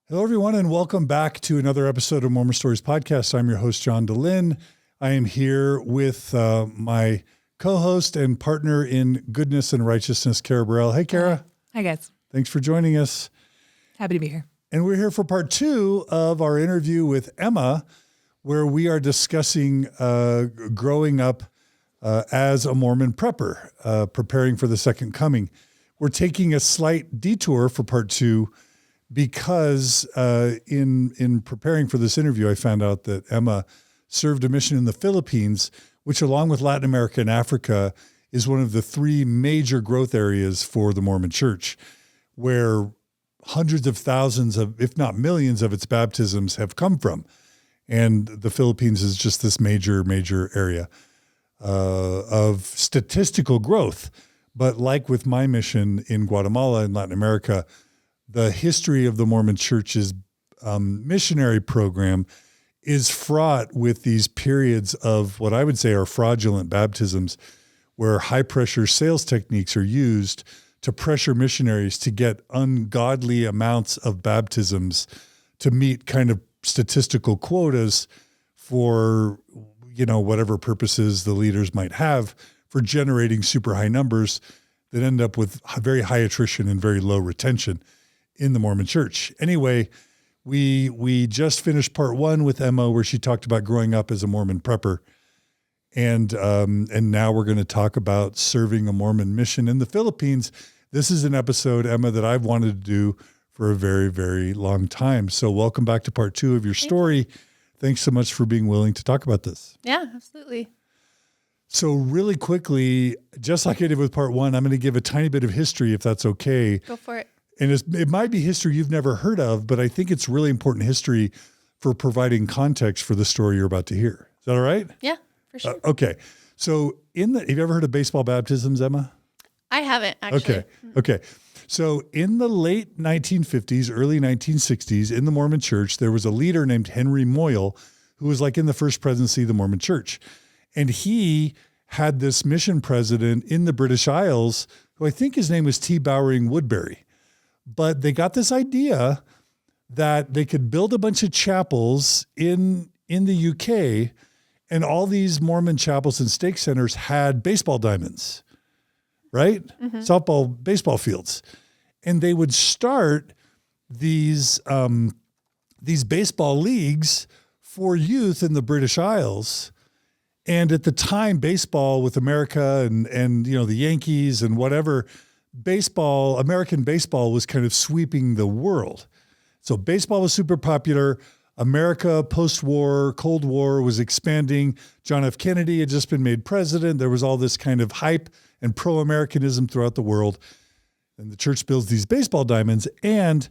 Hello, everyone, and welcome back to another episode of Mormon Stories Podcast. I'm your host, John Dehlin. I am here with my co-host and partner in goodness and righteousness, Carah. Hey, Carah. Hi, guys. Thanks for joining us. Happy to be here. And we're here for part 2 of our interview with Emma, where we are discussing growing up as a Mormon prepper, preparing for the second coming. We're taking a slight detour for part 2 because in preparing for this interview, I found out that Emma served a mission in the Philippines, which along with Latin America and Africa is one of the 3 major growth areas for the Mormon Church, where hundreds of thousands of, if not millions of its baptisms have come from. And the Philippines is just this major area of statistical growth. But like with my mission in Guatemala and Latin America, the history of the Mormon Church's missionary program is fraught with these periods of what I would say are fraudulent baptisms, where high-pressure sales techniques are used to pressure missionaries to get ungodly amounts of baptisms to meet kind of statistical quotas for, whatever purposes the leaders might have for generating super high numbers that end up with very high attrition and very low retention in the Mormon Church. Anyway, we just finished part 1 with Emma, where she talked about growing up as a Mormon prepper. And now we're going to talk about serving a Mormon mission in the Philippines. This is an episode, Emma, that I've wanted to do for a very, very long time. So welcome back to part 2 of your story. Thanks so much for being willing to talk about this. Yeah, absolutely. So really quickly, just like I did with part 1, I'm going to give a tiny bit of history, if that's okay. Go for it. And it might be history you've never heard of, but I think it's really important history for providing context for the story you're about to hear. Is that all right? Yeah, for sure. Okay. So have you ever heard of baseball baptisms, Emma? I haven't, actually. Okay. So in the late 1950s, early 1960s, in the Mormon Church, there was a leader named Henry Moyle, who was like in the first presidency of the Mormon Church. And he had this mission president in the British Isles, who I think his name was T. Bowering Woodbury. But they got this idea that they could build a bunch of chapels in the UK, and all these Mormon chapels and stake centers had baseball diamonds, right? Mm-hmm. Softball, baseball fields. And they would start these baseball leagues for youth in the British Isles. And at the time, baseball with America and the Yankees and whatever, American baseball was kind of sweeping the world. So baseball was super popular. America, post-war, Cold War, was expanding. John F. Kennedy had just been made president. There was all this kind of hype and pro-Americanism throughout the world. And the church builds these baseball diamonds, and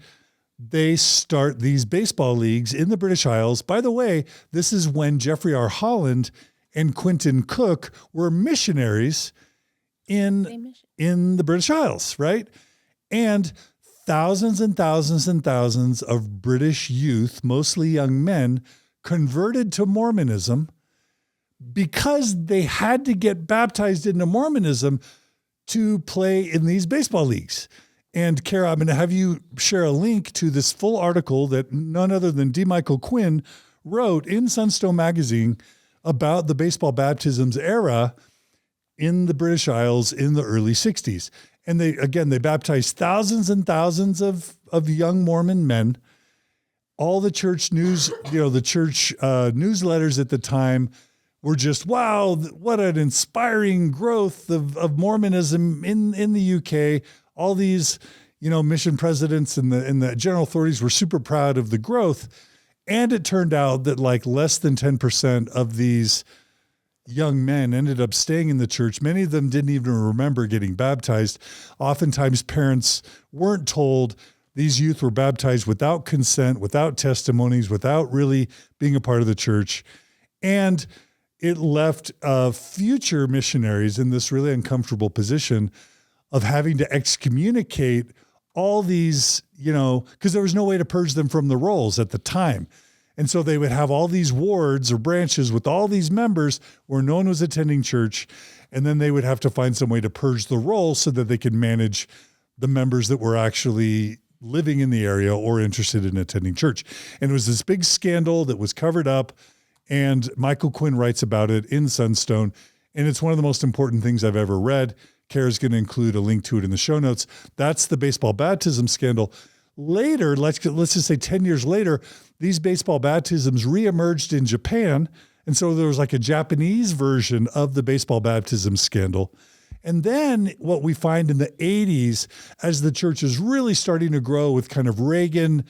they start these baseball leagues in the British Isles. By the way, this is when Jeffrey R. Holland and Quentin Cook were missionaries in the British Isles, right? And thousands and thousands and thousands of British youth, mostly young men, converted to Mormonism because they had to get baptized into Mormonism to play in these baseball leagues. And Carah, I'm going to have you share a link to this full article that none other than D. Michael Quinn wrote in Sunstone magazine about the baseball baptisms era in the British Isles in the early 60s. And they baptized thousands and thousands of young Mormon men. All the church news, the church newsletters at the time were just, wow, what an inspiring growth of Mormonism in the UK. All these, mission presidents and the general authorities were super proud of the growth. And it turned out that like less than 10% of these young men ended up staying in the church. Many of them didn't even remember getting baptized. Oftentimes parents weren't told. These youth were baptized without consent, without testimonies, without really being a part of the church. And it left future missionaries in this really uncomfortable position of having to excommunicate all these, because there was no way to purge them from the rolls at the time. And so they would have all these wards or branches with all these members where no one was attending church. And then they would have to find some way to purge the roll so that they could manage the members that were actually living in the area or interested in attending church. And it was this big scandal that was covered up, and Michael Quinn writes about it in Sunstone, and it's one of the most important things I've ever read. Carah's going to include a link to it in the show notes. That's the baseball baptism scandal. Later, let's just say 10 years later, these baseball baptisms reemerged in Japan, and so there was like a Japanese version of the baseball baptism scandal. And then what we find in the 80s, as the church is really starting to grow with kind of Reagan,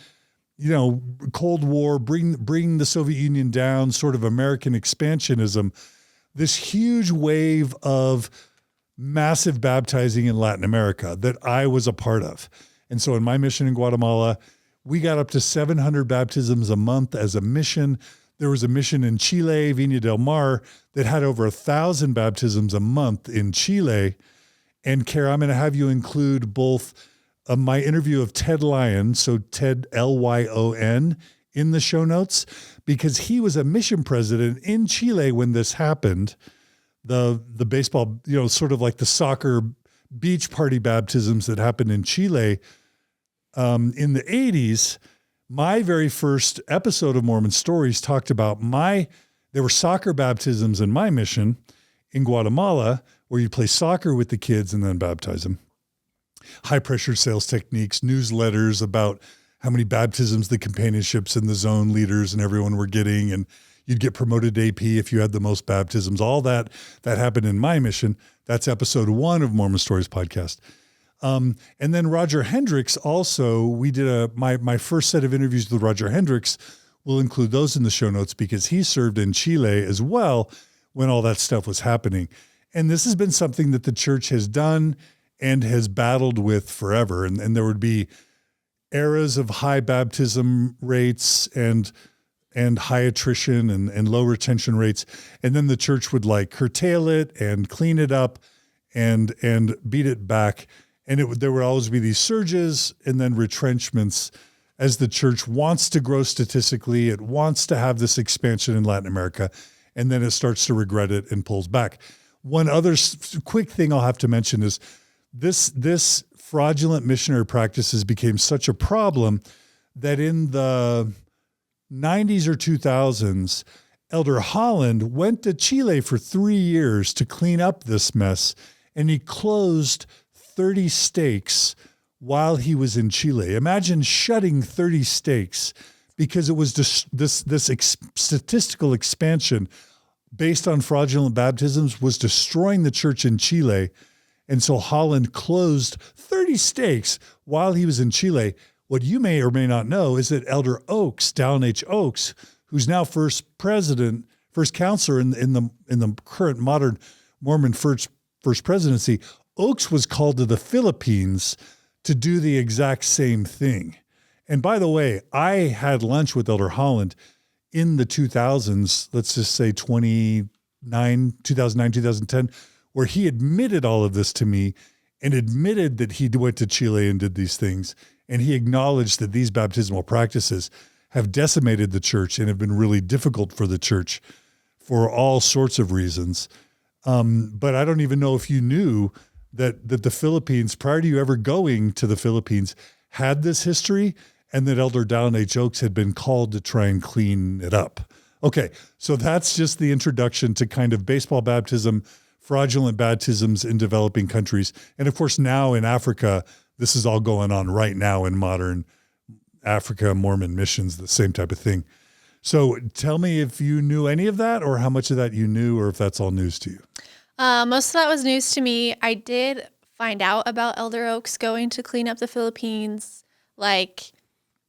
Cold War, bring the Soviet Union down, sort of American expansionism, this huge wave of massive baptizing in Latin America that I was a part of. And so in my mission in Guatemala, we got up to 700 baptisms a month as a mission. There was a mission in Chile, Viña del Mar, that had over 1,000 baptisms a month in Chile. And Carah, I'm going to have you include both my interview of Ted Lyon, so Ted Lyon, in the show notes, because he was a mission president in Chile when this happened. The baseball, sort of like the soccer beach party baptisms that happened in Chile in the 80s. My very first episode of Mormon Stories talked about there were soccer baptisms in my mission in Guatemala, where you play soccer with the kids and then baptize them. High pressure sales techniques, newsletters about how many baptisms the companionships and the zone leaders and everyone were getting. And you'd get promoted to AP if you had the most baptisms. All that happened in my mission. That's episode 1 of Mormon Stories podcast. And then Roger Hendrix also, we did my first set of interviews with Roger Hendrix. We'll include those in the show notes because he served in Chile as well when all that stuff was happening. And this has been something that the church has done and has battled with forever. And there would be eras of high baptism rates and high attrition and low retention rates. And then the church would curtail it and clean it up and beat it back. And there would always be these surges and then retrenchments as the church wants to grow statistically. It wants to have this expansion in Latin America, and then it starts to regret it and pulls back. One other quick thing I'll have to mention is this fraudulent missionary practices became such a problem that in the 90s or 2000s, Elder Holland went to Chile for 3 years to clean up this mess, and he closed 30 stakes while he was in Chile. Imagine shutting 30 stakes because it was this statistical expansion based on fraudulent baptisms was destroying the church in Chile. And so Holland closed 30 stakes while he was in Chile. What you may or may not know is that Elder Oaks, Dehlin H. Oaks, who's now first counselor in the current modern Mormon first presidency, Oaks was called to the Philippines to do the exact same thing. And by the way, I had lunch with Elder Holland in the 2000s, let's just say 2009, 2010, where he admitted all of this to me and admitted that he went to Chile and did these things. And he acknowledged that these baptismal practices have decimated the church and have been really difficult for the church for all sorts of reasons. But I don't even know if you knew that the Philippines, prior to you ever going to the Philippines, had this history, and that Elder Dehlin H. Oaks had been called to try and clean it up. Okay, so that's just the introduction to kind of baseball baptism, fraudulent baptisms in developing countries. And of course, now in Africa, this is all going on right now in modern Africa, Mormon missions, the same type of thing. So tell me if you knew any of that or how much of that you knew, or if that's all news to you. Most of that was news to me. I did find out about Elder Oaks going to clean up the Philippines,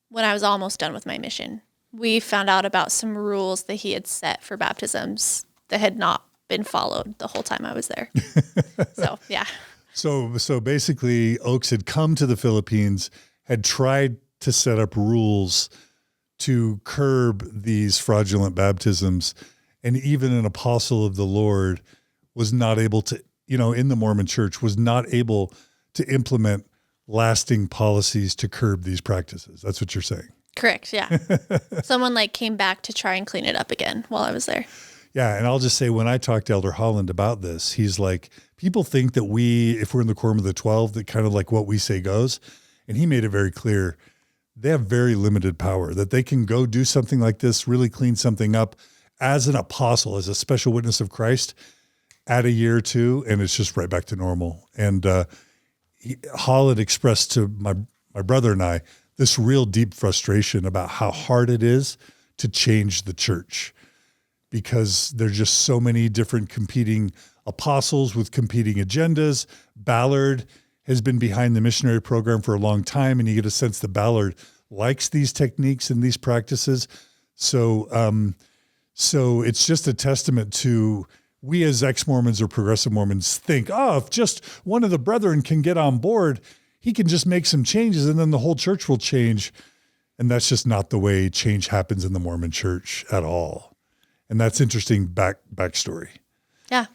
when I was almost done with my mission. We found out about some rules that he had set for baptisms that had not been followed the whole time I was there. So, yeah. So basically, Oaks had come to the Philippines, had tried to set up rules to curb these fraudulent baptisms, and even an apostle of the Lord was not able to, in the Mormon church, was not able to implement lasting policies to curb these practices. That's what you're saying. Correct, yeah. Someone came back to try and clean it up again while I was there. Yeah, and I'll just say, when I talked to Elder Holland about this, he's like, people think that if we're in the Quorum of the 12, that kind of what we say goes. And he made it very clear they have very limited power, that they can go do something like this, really clean something up as an apostle, as a special witness of Christ, add a year or two, and it's just right back to normal. And Hall had expressed to my brother and I this real deep frustration about how hard it is to change the church, because there's just so many different competing apostles with competing agendas. Ballard has been behind the missionary program for a long time, and you get a sense that Ballard likes these techniques and these practices. So it's just a testament to, we as ex-Mormons or progressive Mormons think, if just one of the brethren can get on board, he can just make some changes and then the whole church will change. And that's just not the way change happens in the Mormon church at all. And that's interesting backstory. Yeah.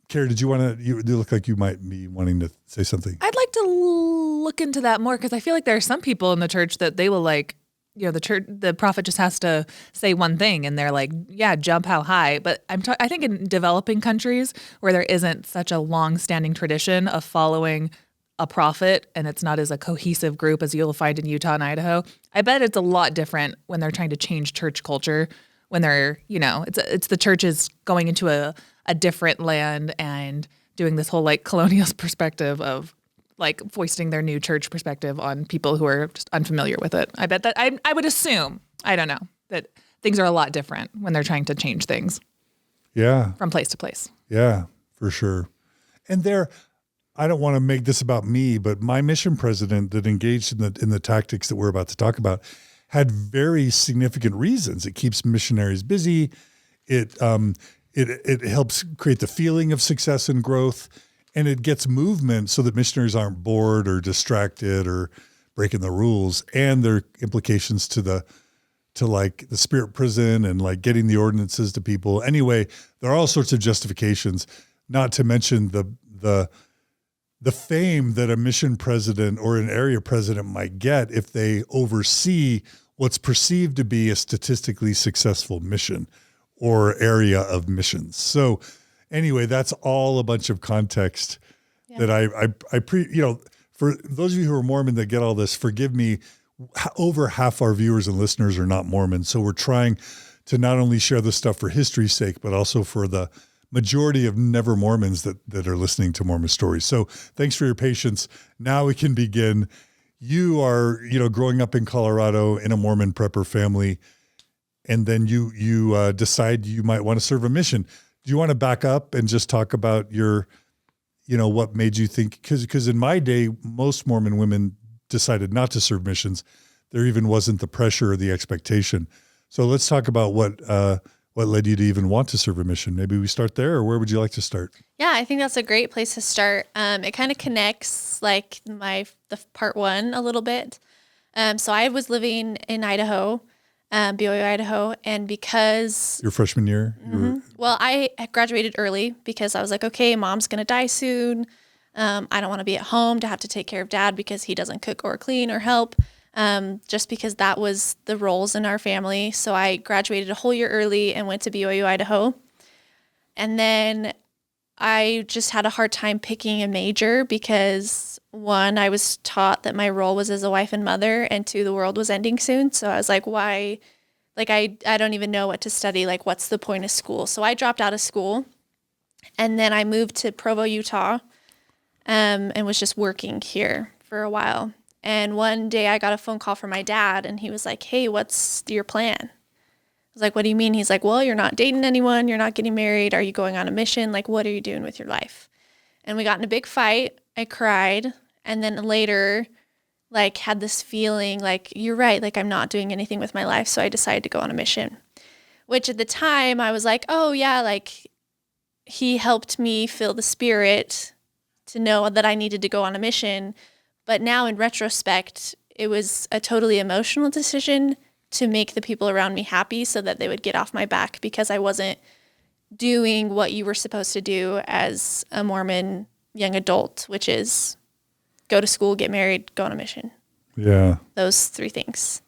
Carah, did you want to, you look like you might be wanting to say something. I'd like to look into that more, because I feel like there are some people in the church that they will like, the prophet just has to say one thing and they're like, yeah, jump how high. But I think in developing countries where there isn't such a long-standing tradition of following a prophet, and it's not as a cohesive group as you'll find in Utah and Idaho, I bet it's a lot different when they're trying to change church culture, when they're, it's the churches going into a different land and doing this whole like colonial perspective of like foisting their new church perspective on people who are just unfamiliar with it. I bet that I would assume, I don't know, that things are a lot different when they're trying to change things. Yeah. From place to place. Yeah, for sure. And I don't want to make this about me, but my mission president that engaged in the tactics that we're about to talk about had very significant reasons. It keeps missionaries busy. It helps create the feeling of success and growth, and it gets movement so that missionaries aren't bored or distracted or breaking the rules. And there are implications to like the spirit prison and like getting the ordinances to people. Anyway, there are all sorts of justifications, not to mention the fame that a mission president or an area president might get if they oversee what's perceived to be a statistically successful mission or area of missions. So anyway, that's all a bunch of context that for those of you who are Mormon that get all this, forgive me, over half our viewers and listeners are not Mormon. So we're trying to not only share this stuff for history's sake, but also for the majority of never Mormons that are listening to Mormon stories. So thanks for your patience. Now we can begin. You are, growing up in Colorado in a Mormon prepper family, and then you decide you might want to serve a mission. Do you want to back up and just talk about your, what made you think, because in my day, most Mormon women decided not to serve missions. There even wasn't the pressure or the expectation. So let's talk about what led you to even want to serve a mission. Maybe we start there, or where would you like to start? Yeah, I think that's a great place to start. It kind of connects like the part one a little bit. So I was living in Idaho, BYU, Idaho, and because your freshman year, well, I graduated early because I was like, okay, mom's gonna die soon. I don't want to be at home to have to take care of dad because he doesn't cook or clean or help. Just because that was the roles in our family. So I graduated a whole year early and went to BYU, Idaho. And then I just had a hard time picking a major because, one, I was taught that my role was as a wife and mother, and two, the world was ending soon. So I was like, why? Like, I don't even know what to study. Like, what's the point of school? So I dropped out of school, and then I moved to Provo, Utah, and was just working here for a while. And one day I got a phone call from my dad, and he was like, hey, what's your plan? I was like, what do you mean? He's like, well, you're not dating anyone. You're not getting married. Are you going on a mission? Like, what are you doing with your life? And we got in a big fight. I cried. And then later, like, had this feeling like, you're right. Like, I'm not doing anything with my life. So I decided to go on a mission, which at the time I was like, oh yeah, like he helped me feel the spirit to know that I needed to go on a mission. But now in retrospect, it was a totally emotional decision to make the people around me happy so that they would get off my back, because I wasn't doing what you were supposed to do as a Mormon young adult, which is go to school, get married, go on a mission. Yeah. Those three things.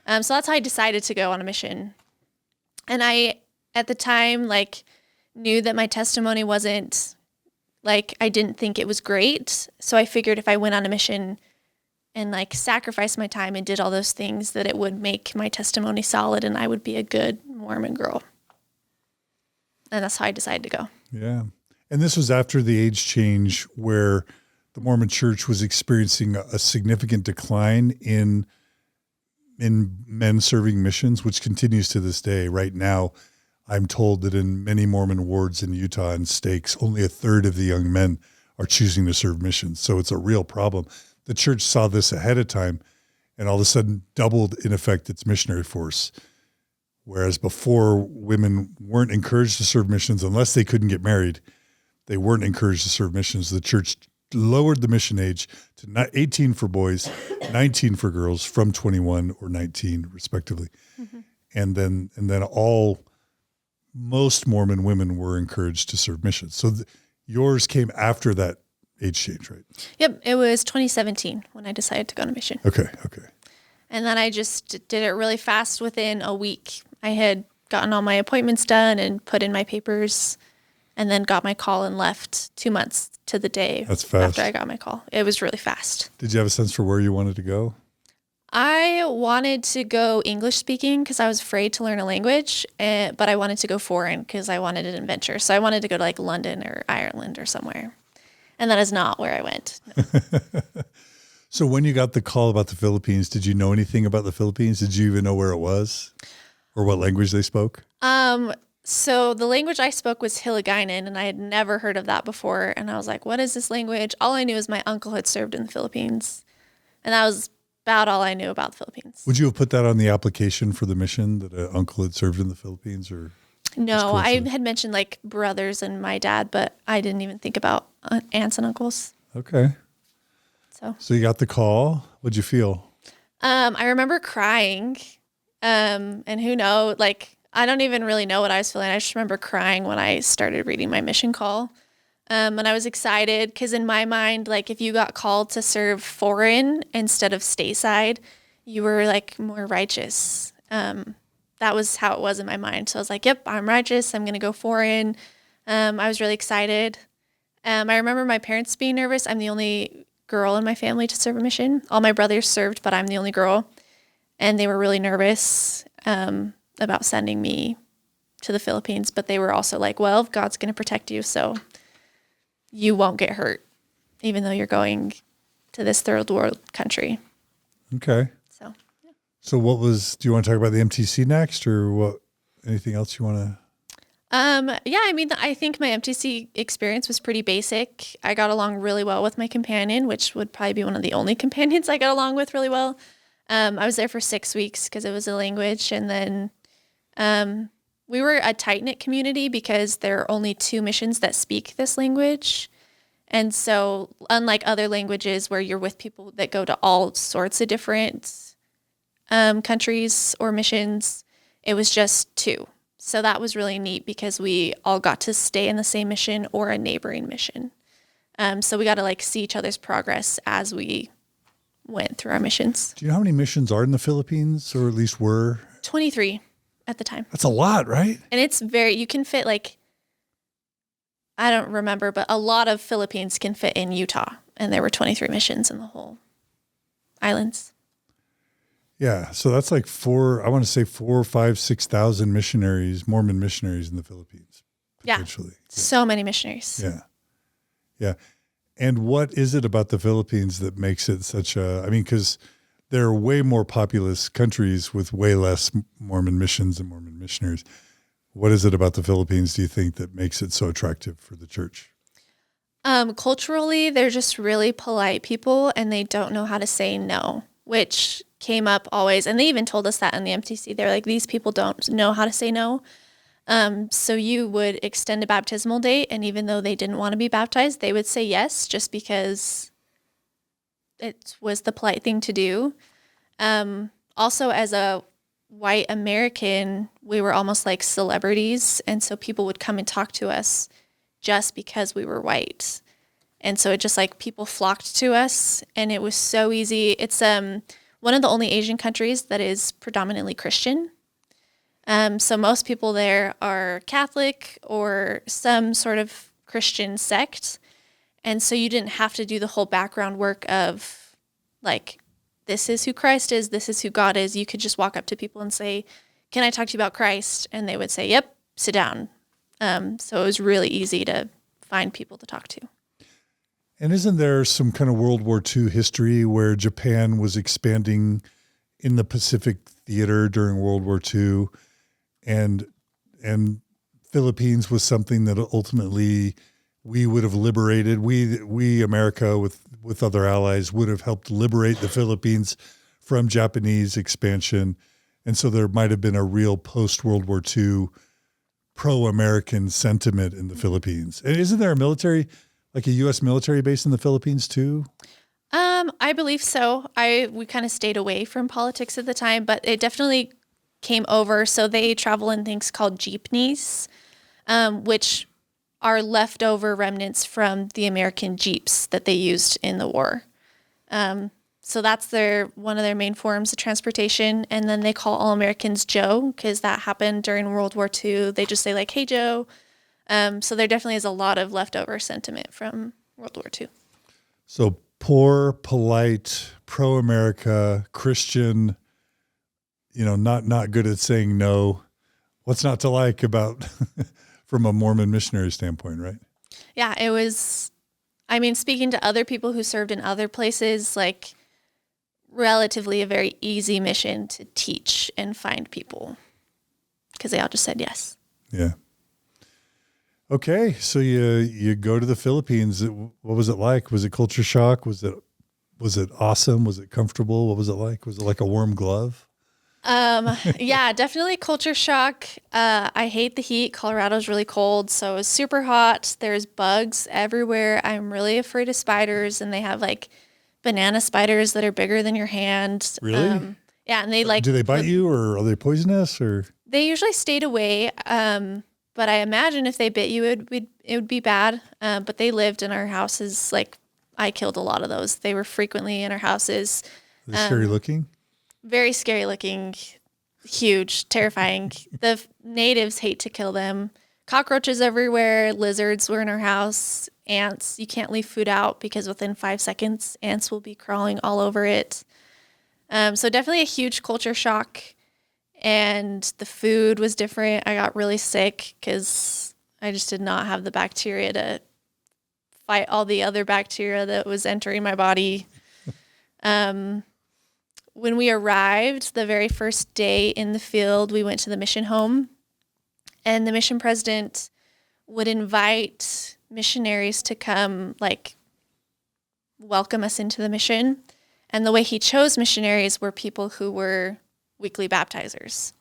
So that's how I decided to go on a mission. And I, at the time, like, knew that my testimony wasn't, like, I didn't think it was great. So I figured if I went on a mission, and like sacrificed my time and did all those things, that it would make my testimony solid and I would be a good Mormon girl. And that's how I decided to go. Yeah. And this was after the age change where the Mormon church was experiencing a significant decline in men serving missions, which continues to this day. Right now, I'm told that in many Mormon wards in Utah and stakes, only a third of the young men are choosing to serve missions. So it's a real problem. The church saw this ahead of time and all of a sudden doubled, in effect, its missionary force. Whereas before, women weren't encouraged to serve missions unless they couldn't get married. They weren't encouraged to serve missions. The church lowered the mission age to 18 for boys, 19 for girls, from 21 or 19 respectively. Mm-hmm. And then most Mormon women were encouraged to serve missions. So yours came after that age change, right? Yep. It was 2017 when I decided to go on a mission. Okay. And then I just did it really fast within a week. I had gotten all my appointments done and put in my papers, and then got my call and left 2 months to the day. That's fast. After I got my call. It was really fast. Did you have a sense for where you wanted to go? I wanted to go English speaking because I was afraid to learn a language, but I wanted to go foreign because I wanted an adventure. So I wanted to go to like London or Ireland or somewhere. And that is not where I went. No. So when you got the call about the Philippines, did you know anything about the Philippines? Did you even know where it was or what language they spoke? So the language I spoke was Hiligaynon, and I had never heard of that before. And I was like, what is this language? All I knew is my uncle had served in the Philippines. And that was about all I knew about the Philippines. Would you have put that on the application for the mission, that an uncle had served in the Philippines? Or no, I had mentioned like brothers and my dad, but I didn't even think about aunts and uncles. Okay. So you got the call. What'd you feel? I remember crying. And who knows, like, I don't even really know what I was feeling. I just remember crying when I started reading my mission call. And I was excited because in my mind, like, if you got called to serve foreign instead of stateside, you were like more righteous. That was how it was in my mind. So I was like, yep, I'm righteous. I'm going to go foreign. I was really excited. I remember my parents being nervous. I'm the only girl in my family to serve a mission. All my brothers served, but I'm the only girl. And they were really nervous about sending me to the Philippines. But they were also like, well, God's going to protect you, so you won't get hurt, even though you're going to this third world country. Okay. So, yeah. So do you want to talk about the MTC next, or what? Anything else you want to? Yeah, I mean, I think my MTC experience was pretty basic. I got along really well with my companion, which would probably be one of the only companions I got along with really well. I was there for 6 weeks because it was a language. And then we were a tight-knit community because there are only 2 missions that speak this language. And so unlike other languages where you're with people that go to all sorts of different countries or missions, it was just 2. So that was really neat because we all got to stay in the same mission or a neighboring mission. So we got to like see each other's progress as we went through our missions. Do you know how many missions are in the Philippines, or at least were? 23 at the time. That's a lot, right? And it's you can fit like, I don't remember, but a lot of Philippines can fit in Utah. And there were 23 missions in the whole islands. Yeah. So that's like 4, 5, 6,000 missionaries, Mormon missionaries in the Philippines. Potentially. Yeah. So many missionaries. Yeah. Yeah. And what is it about the Philippines that makes it because there are way more populous countries with way less Mormon missions and Mormon missionaries. What is it about the Philippines, do you think, that makes it so attractive for the church? Culturally, they're just really polite people and they don't know how to say no, which came up always. And they even told us that in the MTC. They're like, these people don't know how to say no. So you would extend a baptismal date, and even though they didn't want to be baptized, they would say yes just because it was the polite thing to do. Also, as a white American, we were almost like celebrities, and so people would come and talk to us just because we were white. And so it just like people flocked to us, and it was so easy. It's one of the only Asian countries that is predominantly Christian. So most people there are Catholic or some sort of Christian sect. And so you didn't have to do the whole background work of like this is who Christ is, this is who God is. You could just walk up to people and say, can I talk to you about Christ? And they would say, yep, sit down. So it was really easy to find people to talk to. And isn't there some kind of World War II history where Japan was expanding in the Pacific theater during World War II, and Philippines was something that ultimately we would have liberated. We America with other allies would have helped liberate the Philippines from Japanese expansion. And so there might have been a real post-World War II pro-American sentiment in the Philippines. And isn't there a military, like a U.S. military base in the Philippines too? I believe so. We kind of stayed away from politics at the time, but it definitely came over. So they travel in things called jeepneys, which are leftover remnants from the American jeeps that they used in the war. So that's one of their main forms of transportation. And then they call all Americans Joe, because that happened during World War II. They just say like, hey, Joe. So there definitely is a lot of leftover sentiment from World War II. So poor, polite, pro-America, Christian, not good at saying no. What's not to like about from a Mormon missionary standpoint, right? Yeah, it was, speaking to other people who served in other places, like relatively a very easy mission to teach and find people because they all just said yes. Yeah. Okay, so you go to the Philippines. What was it like? Was it culture shock? Was it awesome? Was it comfortable? What was it like? Was it like a warm glove? Yeah, definitely culture shock. I hate the heat. Colorado's really cold, so it was super hot. There's bugs everywhere. I'm really afraid of spiders, and they have like banana spiders that are bigger than your hand. Really? Yeah, and they do they bite you, or are they poisonous, or? They usually stayed away. But I imagine if they bit you, it would be bad. But they lived in our houses. Like, I killed a lot of those. They were frequently in our houses. Are they scary looking? Very scary looking, huge, terrifying. The natives hate to kill them. Cockroaches everywhere. Lizards were in our house. Ants. You can't leave food out because within 5 seconds, ants will be crawling all over it. So definitely a huge culture shock. And the food was different. I got really sick because I just did not have the bacteria to fight all the other bacteria that was entering my body. When we arrived, the very first day in the field, we went to the mission home. And the mission president would invite missionaries to come, welcome us into the mission. And the way he chose missionaries were people who were weekly baptizers.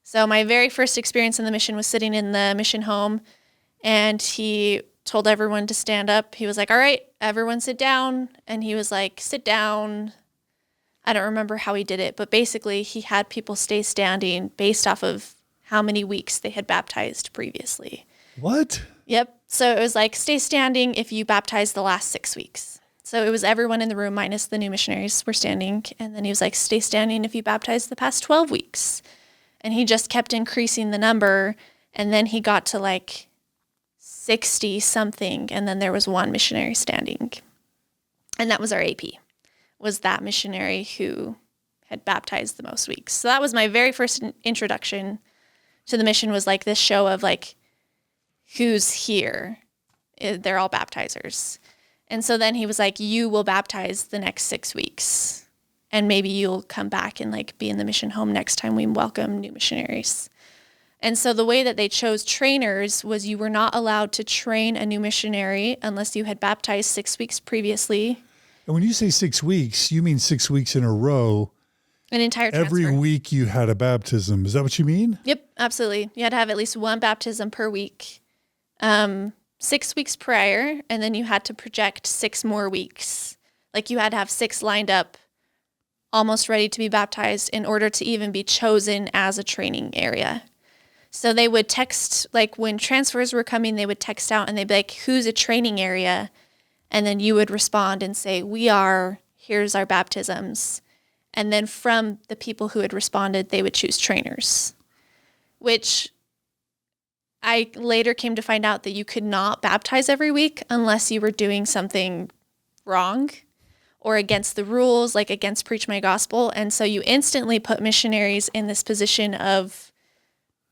So my very first experience in the mission was sitting in the mission home, and he told everyone to stand up. He was like, all right, everyone sit down. And he was like, sit down. I don't remember how he did it, but basically he had people stay standing based off of how many weeks they had baptized previously. What? Yep. So it was like, stay standing if you baptized the last 6 weeks. So it was everyone in the room minus the new missionaries were standing. And then he was like, stay standing if you baptized the past 12 weeks. And he just kept increasing the number. And then he got to 60 something. And then there was one missionary standing. And that was our AP, was that missionary who had baptized the most weeks. So that was my very first introduction to the mission, was like this show of who's here. They're all baptizers. And so then he was like, you will baptize the next 6 weeks. And maybe you'll come back and be in the mission home next time we welcome new missionaries. And so the way that they chose trainers was you were not allowed to train a new missionary unless you had baptized 6 weeks previously. And when you say 6 weeks, you mean 6 weeks in a row. An entire transfer. Every week you had a baptism. Is that what you mean? Yep, absolutely. You had to have at least one baptism per week. 6 weeks prior, and then you had to project 6 more weeks. You had to have 6 lined up, almost ready to be baptized in order to even be chosen as a training area. So they would text, when transfers were coming, they would text out and they'd be like, who's a training area? And then you would respond and say, we are, here's our baptisms. And then from the people who had responded, they would choose trainers, which I later came to find out that you could not baptize every week unless you were doing something wrong, or against the rules, like against preach my gospel. And so you instantly put missionaries in this position of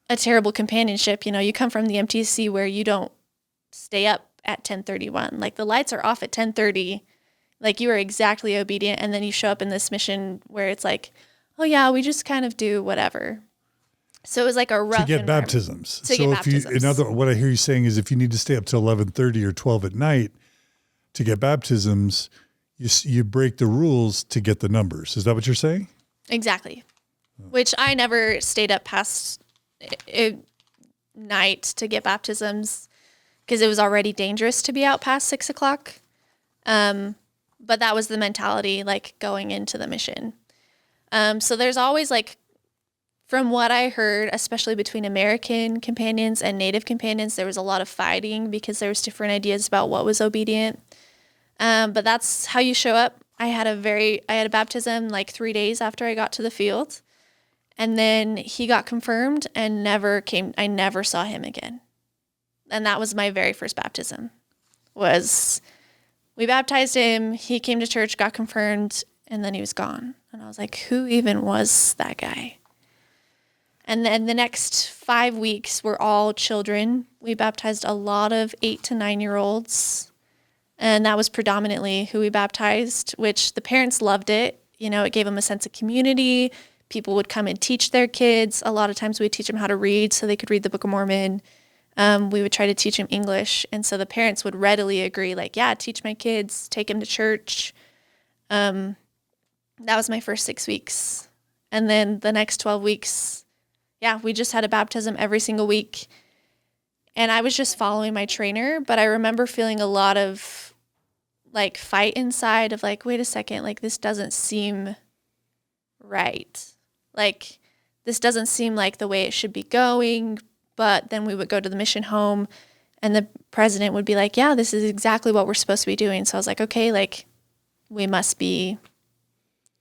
a terrible companionship. You know, you come from the MTC where you don't stay up at 10:31. Like the lights are off at 10:30. Like you are exactly obedient. And then you show up in this mission where it's like, oh yeah, we just kind of do whatever. So it was like a rough to get environment. baptisms. To get baptisms. What I hear you saying is if you need to stay up till 11:30 or 12 at night to get baptisms, you break the rules to get the numbers. Is that what you're saying? Exactly. Which I never stayed up past night to get baptisms because it was already dangerous to be out past 6 o'clock. But that was the mentality, like, going into the mission. So there's always, like, from what I heard, especially between American companions and Native companions, there was a lot of fighting because there was different ideas about what was obedient. But that's how you show up. I had a baptism like 3 days after I got to the field. And then he got confirmed and I never saw him again. And that was my very first baptism. We baptized him, he came to church, got confirmed, and then he was gone. And I was like, who even was that guy? And then the next 5 weeks were all children. We baptized a lot of 8 to 9-year-olds. And that was predominantly who we baptized, which the parents loved it. You know, it gave them a sense of community. People would come and teach their kids. A lot of times we'd teach them how to read so they could read the Book of Mormon. We would try to teach them English. And so the parents would readily agree, like, yeah, teach my kids, take them to church. That was my first 6 weeks. And then the next 12 weeks, yeah, we just had a baptism every single week. And I was just following my trainer, but I remember feeling a lot of, like, fight inside of, like, wait a second, like, this doesn't seem right. Like, this doesn't seem like the way it should be going. But then we would go to the mission home and the president would be like, yeah, this is exactly what we're supposed to be doing. So I was like, okay, like, we must be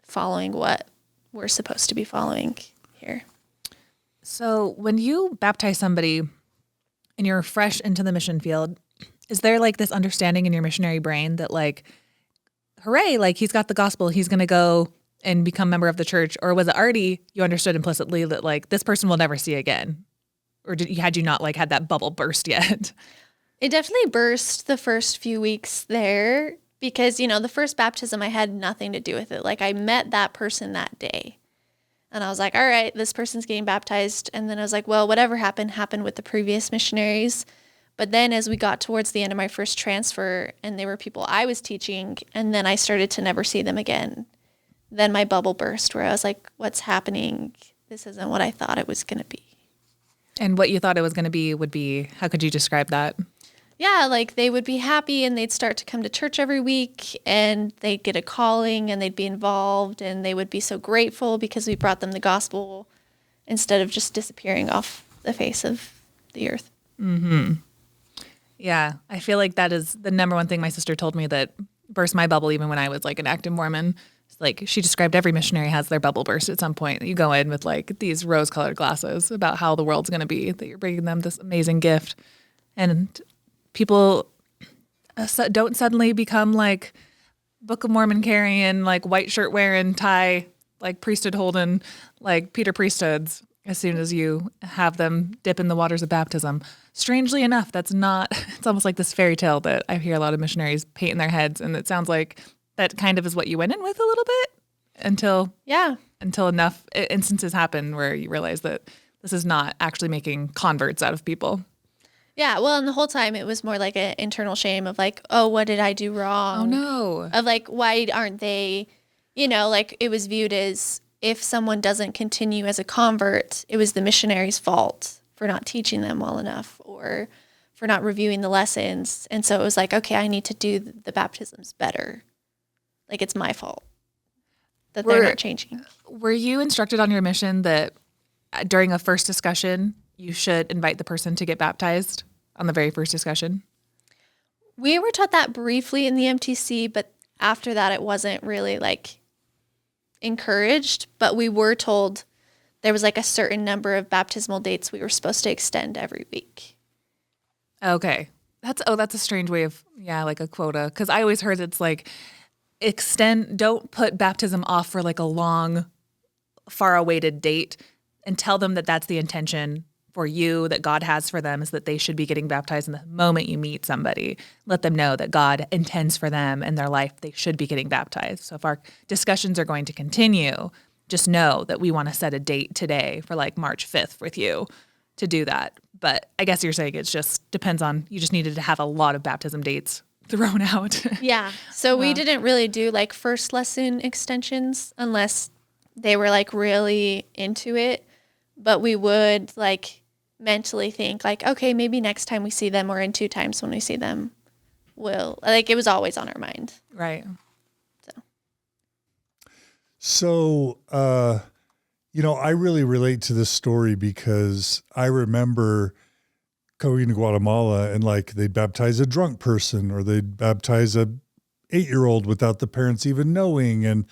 following what we're supposed to be following here. So when you baptize somebody and you're fresh into the mission field, is there like this understanding in your missionary brain that like, hooray, like he's got the gospel, he's going to go and become a member of the church? Or was it already, you understood implicitly that like this person will never see again? Or had you not like had that bubble burst yet? It definitely burst the first few weeks there because, you know, the first baptism, I had nothing to do with it. Like I met that person that day and I was like, all right, this person's getting baptized. And then I was like, well, whatever happened with the previous missionaries. But then as we got towards the end of my first transfer and they were people I was teaching, and then I started to never see them again, then my bubble burst where I was like, what's happening? This isn't what I thought it was going to be. And what you thought it was going to be would be, how could you describe that? Yeah, like they would be happy and they'd start to come to church every week and they'd get a calling and they'd be involved and they would be so grateful because we brought them the gospel instead of just disappearing off the face of the earth. Mm-hmm. Yeah, I feel like that is the number one thing my sister told me that burst my bubble even when I was like an active Mormon. It's like she described every missionary has their bubble burst at some point. You go in with like these rose-colored glasses about how the world's going to be, that you're bringing them this amazing gift. And people don't suddenly become like Book of Mormon carrying, like white shirt wearing, tie, like priesthood holding, like Peter priesthoods as soon as you have them dip in the waters of baptism. Strangely enough, that's not, it's almost like this fairy tale that I hear a lot of missionaries paint in their heads. And it sounds like that kind of is what you went in with a little bit until enough instances happen where you realize that this is not actually making converts out of people. Yeah, well, and the whole time it was more like an internal shame of like, oh, what did I do wrong? Oh, no. Of like, why aren't they, you know, like it was viewed as if someone doesn't continue as a convert, it was the missionary's fault for not teaching them well enough or for not reviewing the lessons. And so it was like, okay, I need to do the baptisms better. Like it's my fault that they're not changing. Were you instructed on your mission that during a first discussion, you should invite the person to get baptized on the very first discussion? We were taught that briefly in the MTC, but after that, it wasn't really like encouraged. But we were told there was like a certain number of baptismal dates we were supposed to extend every week. Okay. That's a strange way of, like a quota. Because I always heard it's like don't put baptism off for like a long, far awaited date, and tell them that that's the intention for you that God has for them, is that they should be getting baptized in the moment you meet somebody. Let them know that God intends for them in their life, they should be getting baptized. So if our discussions are going to continue, just know that we want to set a date today for like March 5th with you to do that. But I guess you're saying it just depends on, you just needed to have a lot of baptism dates thrown out. Yeah. So we didn't really do like first lesson extensions unless they were like really into it. But we would like mentally think like, okay, maybe next time we see them or in 2 times when we see them, it was always on our mind. Right. So, I really relate to this story because I remember going to Guatemala and like they'd baptize a drunk person or they'd baptize a 8-year-old without the parents even knowing. And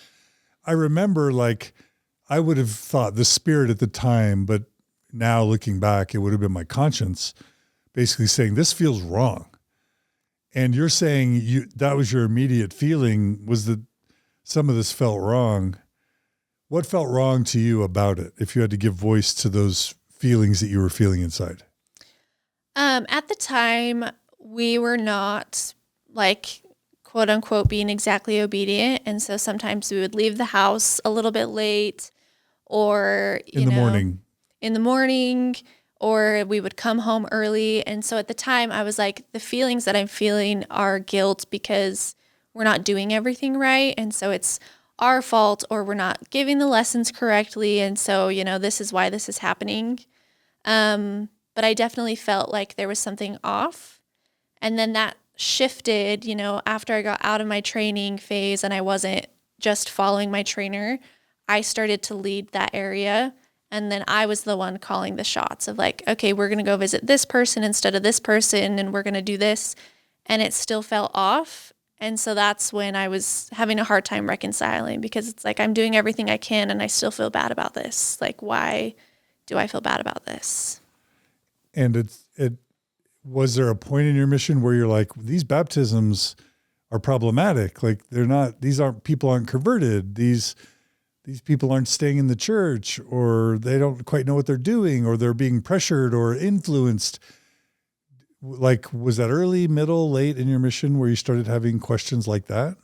I remember like, I would have thought the spirit at the time, but now looking back, it would have been my conscience basically saying, this feels wrong. And you're saying that was your immediate feeling, was that some of this felt wrong. What felt wrong to you about it, if you had to give voice to those feelings that you were feeling inside? At the time, we were not like, quote unquote, being exactly obedient. And so sometimes we would leave the house a little bit late or, in the morning, or we would come home early. And so at the time I was like, the feelings that I'm feeling are guilt because we're not doing everything right. And so it's our fault, or we're not giving the lessons correctly. And so, this is why this is happening. But I definitely felt like there was something off. And then that shifted, after I got out of my training phase and I wasn't just following my trainer, I started to lead that area. And then I was the one calling the shots of like, okay, we're going to go visit this person instead of this person, and we're going to do this. And it still felt off. And so that's when I was having a hard time reconciling, because it's like, I'm doing everything I can and I still feel bad about this. Like, why do I feel bad about this? And was there a point in your mission where you're like, these baptisms are problematic? Like people aren't converted. These people aren't staying in the church, or they don't quite know what they're doing, or they're being pressured or influenced. Like, was that early, middle, late in your mission where you started having questions like that?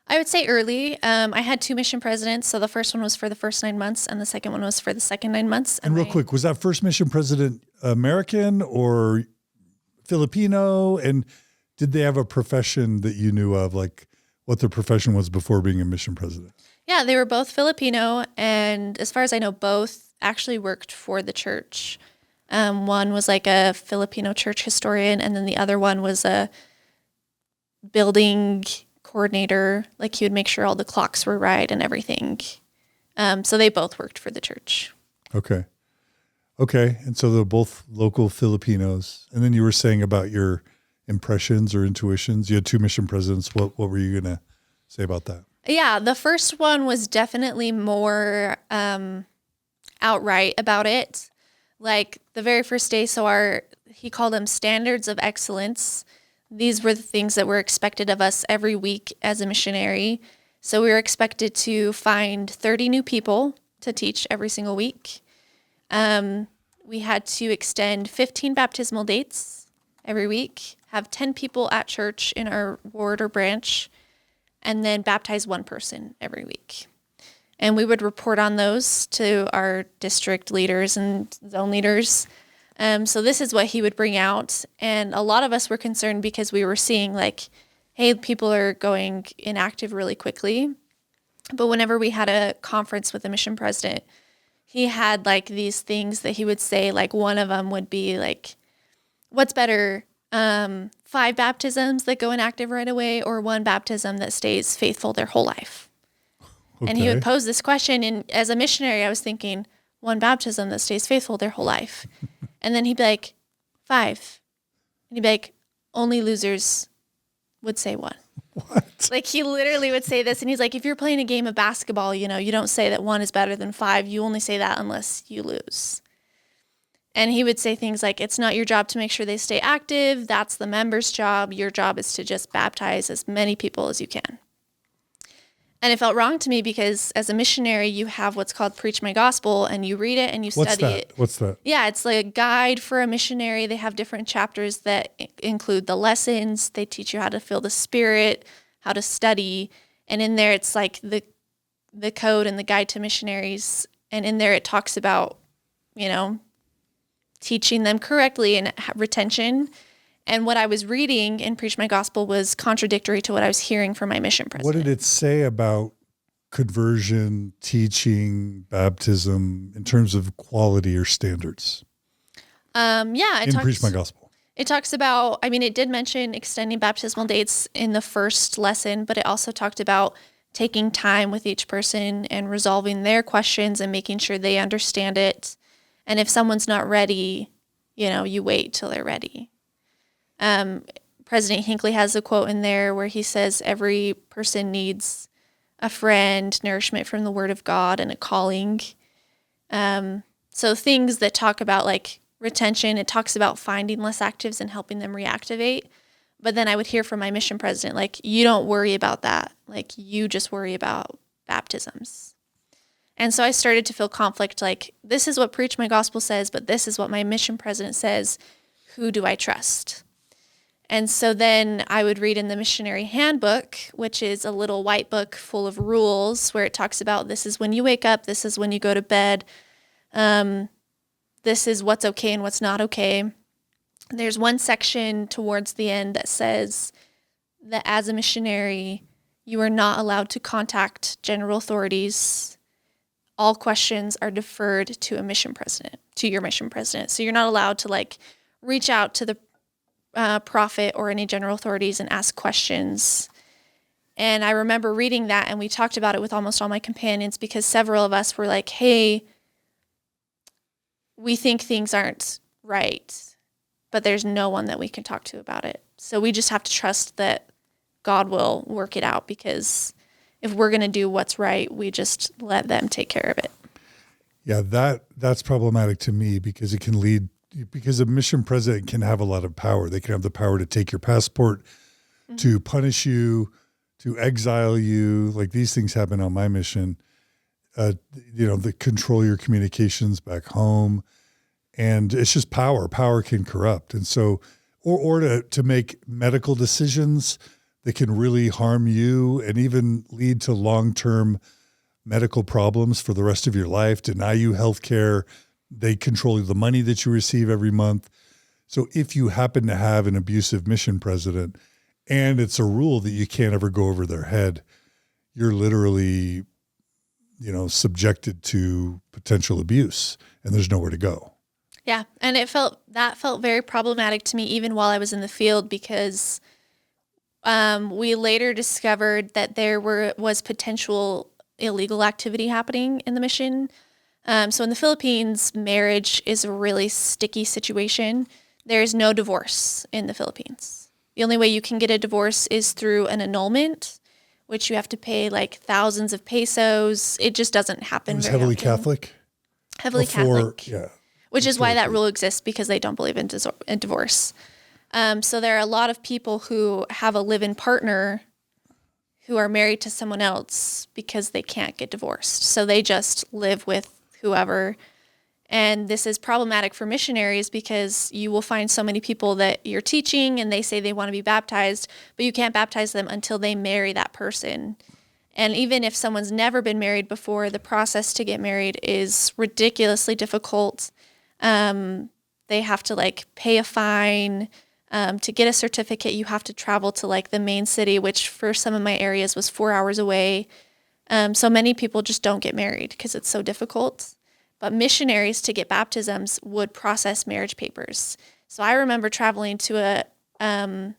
I would say early. I had 2 mission presidents. So the first one was for the first 9 months and the second one was for the second 9 months. And real quick, was that first mission president American or Filipino? And did they have a profession that you knew of, like what their profession was before being a mission president? Yeah, they were both Filipino. And as far as I know, both actually worked for the church. One was like a Filipino church historian, and then the other one was a building coordinator. Like, he would make sure all the clocks were right and everything. So they both worked for the church. Okay. And so they're both local Filipinos. And then you were saying about your impressions or intuitions. You had 2 mission presidents. What were you going to say about that? Yeah, the first one was definitely more outright about it. Like the very first day, he called them standards of excellence. These were the things that were expected of us every week as a missionary. So we were expected to find 30 new people to teach every single week. We had to extend 15 baptismal dates every week, have 10 people at church in our ward or branch, and then baptize 1 person every week. And we would report on those to our district leaders and zone leaders. So this is what he would bring out. And a lot of us were concerned because we were seeing like, hey, people are going inactive really quickly. But whenever we had a conference with the mission president, he had like these things that he would say, like one of them would be like, what's better, 5 baptisms that go inactive right away, or 1 baptism that stays faithful their whole life? Okay. And he would pose this question. And as a missionary, I was thinking 1 baptism that stays faithful their whole life. And then he'd be like, 5. And he'd be like, only losers would say 1. What? Like, he literally would say this. And he's like, if you're playing a game of basketball, you don't say that 1 is better than 5. You only say that unless you lose. And he would say things like, it's not your job to make sure they stay active. That's the member's job. Your job is to just baptize as many people as you can. And it felt wrong to me because as a missionary, you have what's called Preach My Gospel, and you read it and you study it. What's that? Yeah, it's like a guide for a missionary. They have different chapters that include the lessons. They teach you how to feel the Spirit, how to study. And in there, it's like the code and the guide to missionaries. And in there, it talks about, teaching them correctly and retention. And what I was reading in Preach My Gospel was contradictory to what I was hearing from my mission president. What did it say about conversion, teaching, baptism in terms of quality or standards? Preach My Gospel. It talks about, it did mention extending baptismal dates in the first lesson, but it also talked about taking time with each person and resolving their questions and making sure they understand it. And if someone's not ready, you wait till they're ready. President Hinckley has a quote in there where he says every person needs a friend, nourishment from the Word of God, and a calling. So things that talk about like retention, it talks about finding less actives and helping them reactivate. But then I would hear from my mission president, like, you don't worry about that. Like, you just worry about baptisms. And so I started to feel conflict, like, this is what Preach My Gospel says, but this is what my mission president says. Who do I trust? And so then I would read in the Missionary Handbook, which is a little white book full of rules where it talks about this is when you wake up, this is when you go to bed, this is what's okay and what's not okay. There's one section towards the end that says that as a missionary, you are not allowed to contact general authorities. All questions are deferred to your mission president. So you're not allowed to like reach out to the prophet or any general authorities and ask questions. And I remember reading that, and we talked about it with almost all my companions because several of us were like, hey, we think things aren't right, but there's no one that we can talk to about it. So we just have to trust that God will work it out, because if we're going to do what's right, we just let them take care of it. Yeah, that's problematic to me because it can lead, because a mission president can have a lot of power. They can have the power to take your passport, to punish you, to exile you. Like these things happen on my mission. They control your communications back home. And it's just power. Power can corrupt. And so, or to make medical decisions that can really harm you and even lead to long-term medical problems for the rest of your life, deny you health care. They control the money that you receive every month. So if you happen to have an abusive mission president and it's a rule that you can't ever go over their head, you're literally, subjected to potential abuse, and there's nowhere to go. Yeah. And that felt very problematic to me even while I was in the field, because we later discovered that there was potential illegal activity happening in the mission. So in the Philippines, marriage is a really sticky situation. There's no divorce in the Philippines. The only way you can get a divorce is through an annulment, which you have to pay like thousands of pesos. It just doesn't happen. It was very heavily often. Catholic? Heavily Catholic. Yeah. Which is why that rule exists, because they don't believe in divorce. So there are a lot of people who have a live-in partner who are married to someone else because they can't get divorced. So they just live with whoever. And this is problematic for missionaries because you will find so many people that you're teaching and they say they want to be baptized, but you can't baptize them until they marry that person. And even if someone's never been married before, the process to get married is ridiculously difficult. They have to pay a fine. To get a certificate, you have to travel to the main city, which for some of my areas was 4 hours away. So many people just don't get married because it's so difficult. But missionaries, to get baptisms, would process marriage papers. So I remember traveling to a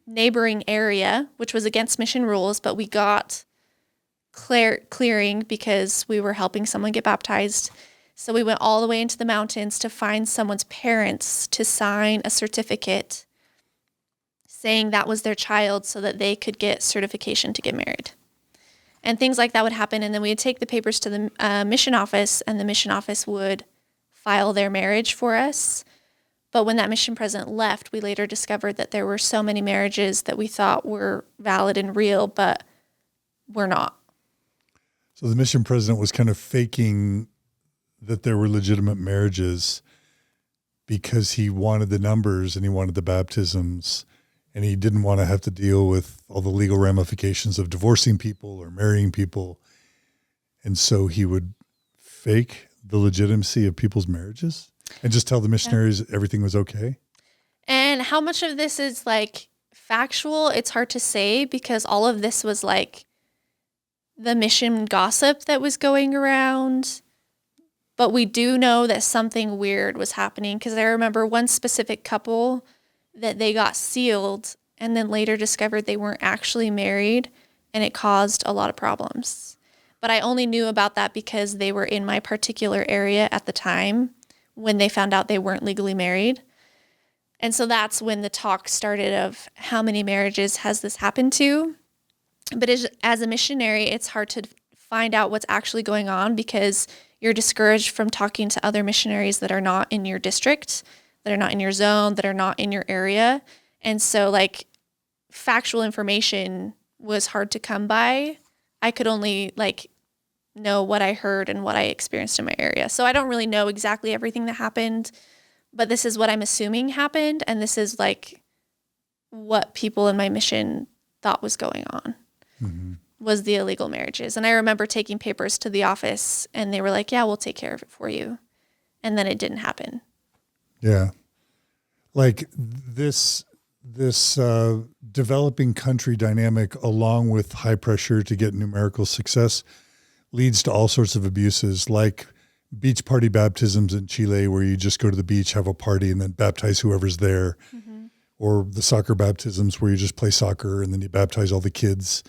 neighboring area, which was against mission rules, but we got clearing because we were helping someone get baptized. So we went all the way into the mountains to find someone's parents to sign a certificate saying that was their child so that they could get certification to get married. And things like that would happen. And then we would take the papers to the mission office, and the mission office would file their marriage for us. But when that mission president left, we later discovered that there were so many marriages that we thought were valid and real, but were not. So the mission president was kind of faking that there were legitimate marriages because he wanted the numbers and he wanted the baptisms, and he didn't want to have to deal with all the legal ramifications of divorcing people or marrying people. And so he would fake the legitimacy of people's marriages and just tell the missionaries everything was okay. And how much of this is like factual? It's hard to say because all of this was like the mission gossip that was going around. But we do know that something weird was happening because I remember one specific couple that they got sealed and then later discovered they weren't actually married, and it caused a lot of problems. But I only knew about that because they were in my particular area at the time when they found out they weren't legally married. And so that's when the talk started of how many marriages has this happened to. But as a missionary, it's hard to find out what's actually going on because you're discouraged from talking to other missionaries that are not in your district, that are not in your zone, that are not in your area. And so like factual information was hard to come by. I could only like know what I heard and what I experienced in my area. So I don't really know exactly everything that happened, but this is what I'm assuming happened. And this is like what people in my mission thought was going on, was the illegal marriages. And I remember taking papers to the office and they were like, yeah, we'll take care of it for you. And then it didn't happen. Yeah. Like this developing country dynamic, along with high pressure to get numerical success, leads to all sorts of abuses, like beach party baptisms in Chile, where you just go to the beach, have a party, and then baptize whoever's there, or the soccer baptisms where you just play soccer and then you baptize all the kids,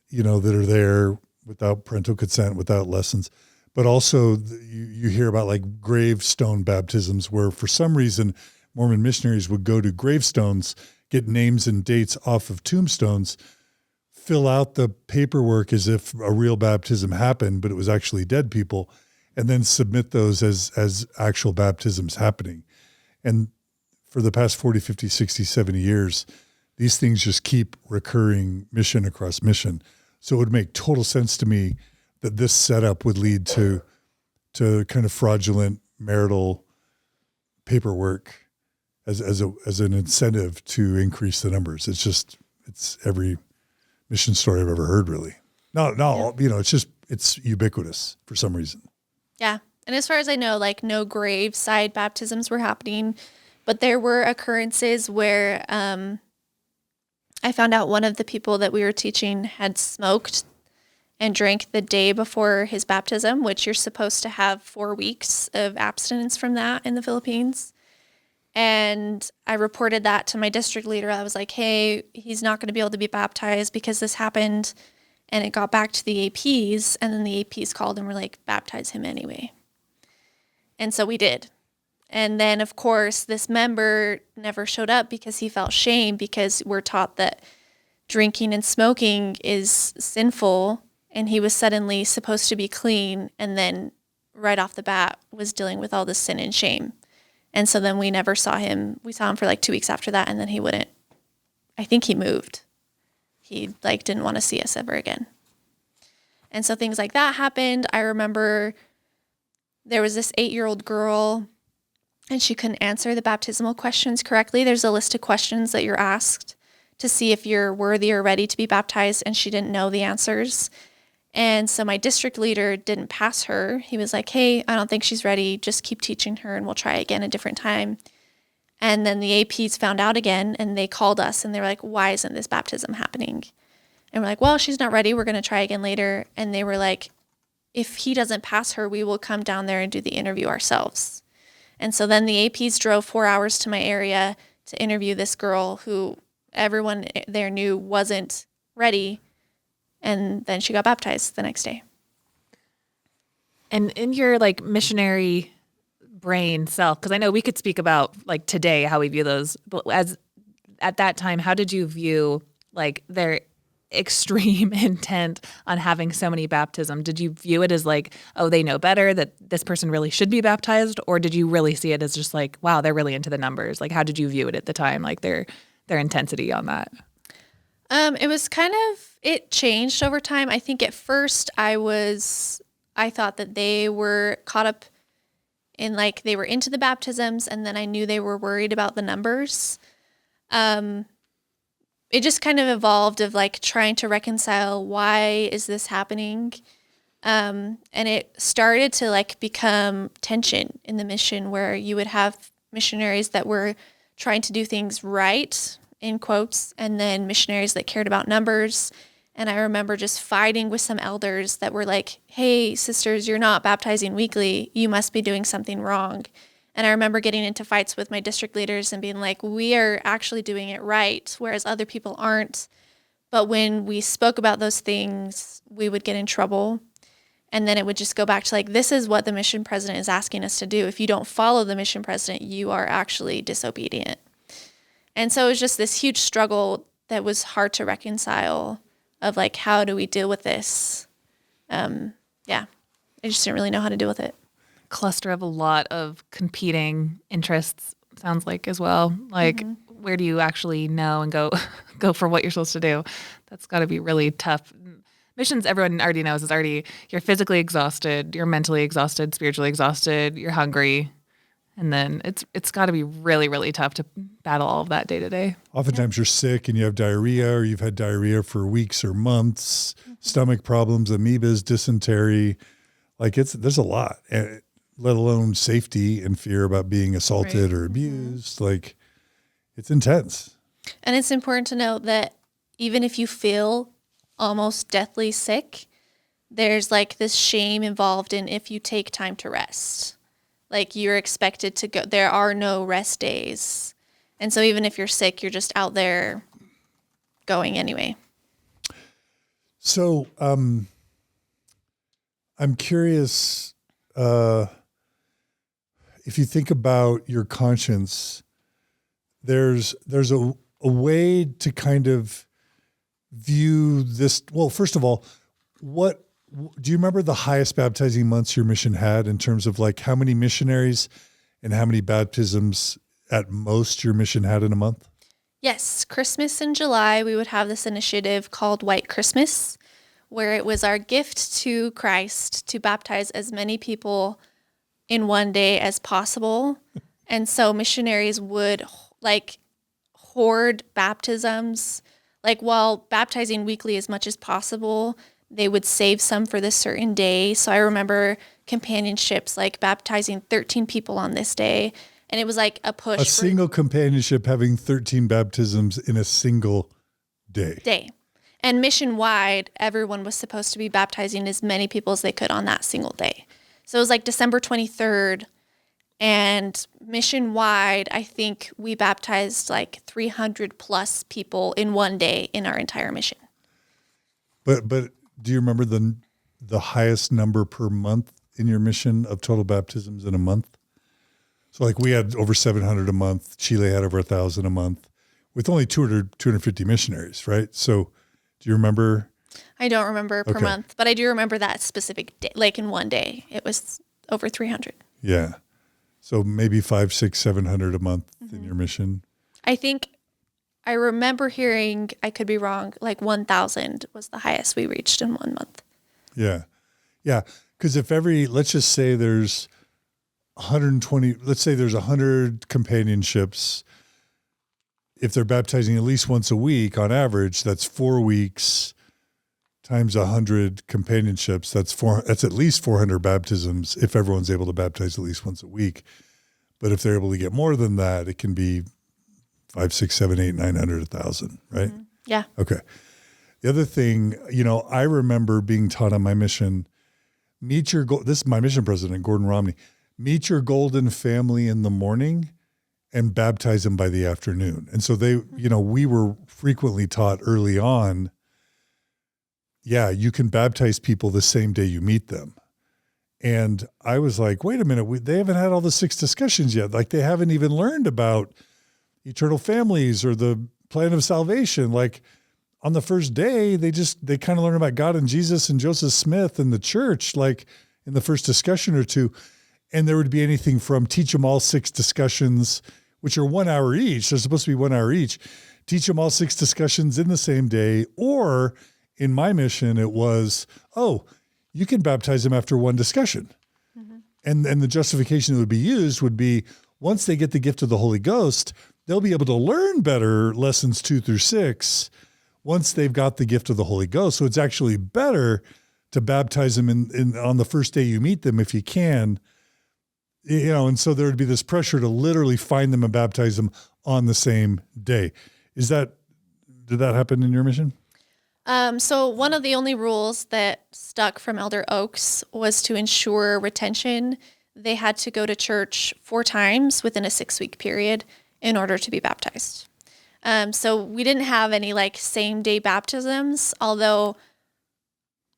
you know, that are there without parental consent, without lessons. But also you hear about like gravestone baptisms where for some reason Mormon missionaries would go to gravestones, get names and dates off of tombstones, fill out the paperwork as if a real baptism happened, but it was actually dead people, and then submit those as actual baptisms happening. And for the past 40, 50, 60, 70 years, these things just keep recurring mission across mission. So it would make total sense to me that this setup would lead to kind of fraudulent marital paperwork as an incentive to increase the numbers. It's every mission story I've ever heard, really. No, you know, it's ubiquitous for some reason. Yeah. And as far as I know, like no graveside baptisms were happening, but there were occurrences where I found out one of the people that we were teaching had smoked and drank the day before his baptism, which you're supposed to have 4 weeks of abstinence from that in the Philippines. And I reported that to my district leader. I was like, hey, he's not going to be able to be baptized because this happened. And it got back to the APs, and then the APs called and were like, baptize him anyway. And so we did. And then, of course, this member never showed up because he felt shame, because we're taught that drinking and smoking is sinful, and he was suddenly supposed to be clean, and then right off the bat was dealing with all this sin and shame. And so then we never saw him. We saw him for like 2 weeks after that, and then he wouldn't. I think he moved. He like didn't want to see us ever again. And so things like that happened. I remember there was this 8-year-old girl, and she couldn't answer the baptismal questions correctly. There's a list of questions that you're asked to see if you're worthy or ready to be baptized, and she didn't know the answers. And so my district leader didn't pass her. He was like, hey, I don't think she's ready. Just keep teaching her, and we'll try again a different time. And then the APs found out again, and they called us, and they were like, why isn't this baptism happening? And we're like, well, she's not ready. We're going to try again later. And they were like, if he doesn't pass her, we will come down there and do the interview ourselves. And so then the APs drove 4 hours to my area to interview this girl who everyone there knew wasn't ready. And then she got baptized the next day. And in your like missionary brain self, because I know we could speak about like today how we view those, but as at that time, how did you view like their extreme intent on having so many baptisms? Did you view it as like, oh, they know better, that this person really should be baptized? Or did you really see it as just like, wow, they're really into the numbers? Like, how did you view it at the time? Like their intensity on that? It was it changed over time. I think at first I thought that they were caught up in like, they were into the baptisms, and then I knew they were worried about the numbers. It just kind of evolved of like trying to reconcile, why is this happening? And it started to like become tension in the mission, where you would have missionaries that were trying to do things right, in quotes, and then missionaries that cared about numbers. And I remember just fighting with some elders that were like, hey, sisters, you're not baptizing weekly. You must be doing something wrong. And I remember getting into fights with my district leaders and being like, we are actually doing it right, whereas other people aren't. But when we spoke about those things, we would get in trouble. And then it would just go back to like, this is what the mission president is asking us to do. If you don't follow the mission president, you are actually disobedient. And so it was just this huge struggle that was hard to reconcile of like, how do we deal with this? I just didn't really know how to deal with it. Cluster of a lot of competing interests, sounds like, as well. Like, where do you actually know and go for what you're supposed to do? That's got to be really tough. Missions, everyone already knows, is already, you're physically exhausted, you're mentally exhausted, spiritually exhausted, you're hungry. And then it's got to be really, really tough to battle all of that day to day. Oftentimes you're sick and you have diarrhea, or you've had diarrhea for weeks or months, stomach problems, amoebas, dysentery. Like there's a lot, let alone safety and fear about being assaulted or abused. Like it's intense. And it's important to note that even if you feel almost deathly sick, there's like this shame involved in if you take time to rest. Like you're expected to go, there are no rest days. And so even if you're sick, you're just out there going anyway. So I'm curious, if you think about your conscience, there's a way to kind of view this. Well, first of all, what do you remember the highest baptizing months your mission had in terms of like how many missionaries and how many baptisms at most your mission had in a month? Yes. Christmas in July, we would have this initiative called White Christmas, where it was our gift to Christ to baptize as many people in one day as possible. And so missionaries would like hoard baptisms, like while baptizing weekly as much as possible, they would save some for this certain day. So I remember companionships like baptizing 13 people on this day. And it was like a push. A single companionship having 13 baptisms in a single day. And mission-wide, everyone was supposed to be baptizing as many people as they could on that single day. So it was like December 23rd. And mission-wide, I think we baptized like 300 plus people in one day in our entire mission. But do you remember the highest number per month in your mission of total baptisms in a month? So like we had over 700 a month. Chile had over 1,000 a month with only 250 missionaries, right? So do you remember? I don't remember per month, but I do remember that specific day, like in one day, it was over 300. Yeah. So maybe 500, 600, 700 a month in your mission. I think I remember hearing, I could be wrong, like 1,000 was the highest we reached in 1 month. Yeah. Yeah. Because if let's just say there's 120, let's say there's 100 companionships. If they're baptizing at least once a week on average, that's 4 weeks times 100 companionships. That's at least 400 baptisms if everyone's able to baptize at least once a week. But if they're able to get more than that, it can be 500, 600, 700, 800, 900, 1,000, right? Mm-hmm. Yeah. Okay. The other thing, I remember being taught on my mission, this is my mission president, Gordon Romney, meet your golden family in the morning and baptize them by the afternoon. And so we were frequently taught early on, you can baptize people the same day you meet them. And I was like, wait a minute, they haven't had all the 6 discussions yet. Like they haven't even learned about eternal families or the plan of salvation. Like on the first day, they kind of learn about God and Jesus and Joseph Smith and the church, like in the first discussion or two. And there would be anything from teach them all 6 discussions, which are 1 hour each. They're supposed to be 1 hour each, teach them all 6 discussions in the same day. Or in my mission, it was, you can baptize them after 1 discussion. And the justification that would be used would be, once they get the gift of the Holy Ghost, they'll be able to learn better lessons 2 through 6 once they've got the gift of the Holy Ghost. So it's actually better to baptize them on the first day you meet them if you can. And so there would be this pressure to literally find them and baptize them on the same day. Did that happen in your mission? So one of the only rules that stuck from Elder Oaks was to ensure retention. They had to go to church 4 times within a 6-week period in order to be baptized. So we didn't have any same day baptisms, although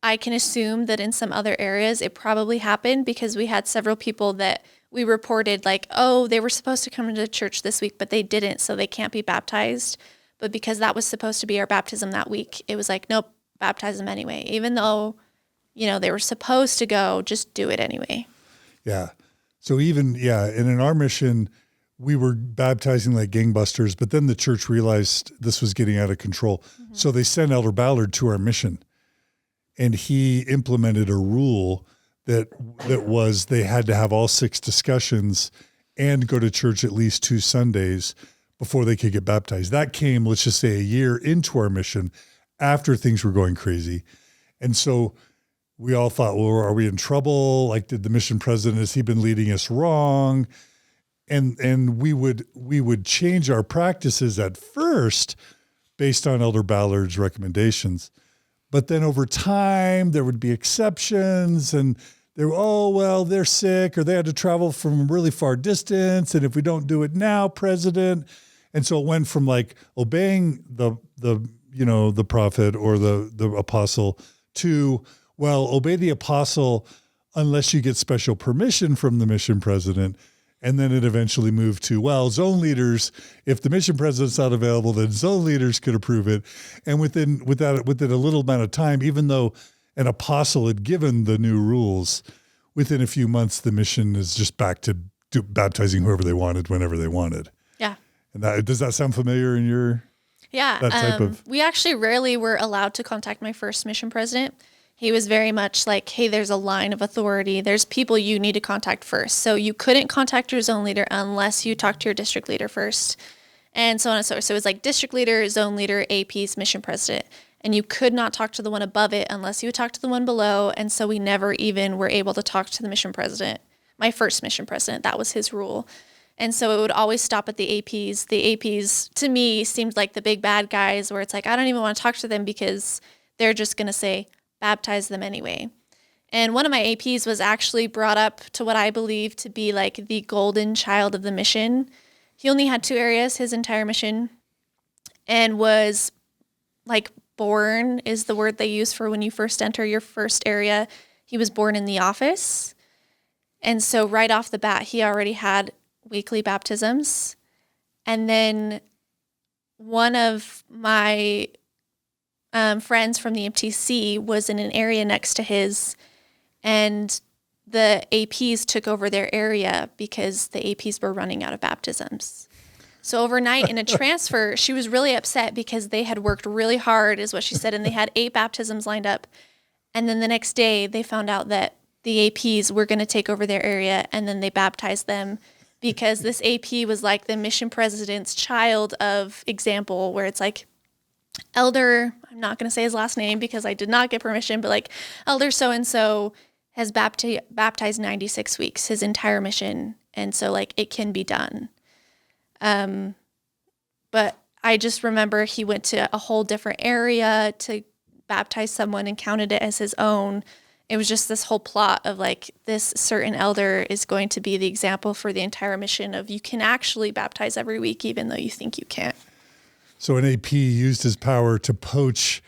I can assume that in some other areas it probably happened, because we had several people that we reported they were supposed to come into church this week, but they didn't, so they can't be baptized. But because that was supposed to be our baptism that week, it was nope, baptize them anyway. Even though, they were supposed to go, just do it anyway. Yeah. So and in our mission, we were baptizing like gangbusters, but then the church realized this was getting out of control. Mm-hmm. So they sent Elder Ballard to our mission, and he implemented a rule that was they had to have all 6 discussions and go to church at least 2 Sundays before they could get baptized. That came, let's just say, a year into our mission after things were going crazy. And so we all thought, well, are we in trouble? Did the mission president, has he been leading us wrong? And we would change our practices at first based on Elder Ballard's recommendations. But then over time, there would be exceptions, and they're sick, or they had to travel from a really far distance. And if we don't do it now, President. And so it went from obeying the prophet or the apostle to, obey the apostle unless you get special permission from the mission president. And then it eventually moved to, zone leaders, if the mission president's not available, then zone leaders could approve it. And within a little amount of time, even though an apostle had given the new rules, within a few months, the mission is just back to baptizing whoever they wanted, whenever they wanted. Yeah. And does that sound familiar in your... Yeah. That type of... We actually rarely were allowed to contact my first mission president. He was very much hey, there's a line of authority. There's people you need to contact first. So you couldn't contact your zone leader unless you talked to your district leader first, and so on and so forth. So it was district leader, zone leader, AP's, mission president. And you could not talk to the one above it unless you would talk to the one below. And so we never even were able to talk to the mission president. My first mission president, that was his rule. And so it would always stop at the APs. The APs, to me, seemed like the big bad guys where it's I don't even want to talk to them because they're just going to say, baptize them anyway. And one of my APs was actually brought up to what I believe to be the golden child of the mission. He only had 2 areas his entire mission, and was born is the word they use for when you first enter your first area. He was born in the office. And so right off the bat, he already had weekly baptisms. And then one of my friends from the MTC was in an area next to his, and the APs took over their area because the APs were running out of baptisms. So overnight in a transfer, she was really upset because they had worked really hard, is what she said, and they had 8 baptisms lined up. And then the next day, they found out that the APs were going to take over their area, and then they baptized them because this AP was the mission president's child of example, where it's Elder, I'm not going to say his last name because I did not get permission, but Elder so-and-so has baptized 96 weeks, his entire mission. And so it can be done. But I just remember he went to a whole different area to baptize someone and counted it as his own. It was just this whole plot of this certain elder is going to be the example for the entire mission of you can actually baptize every week, even though you think you can't. So an AP used his power to poach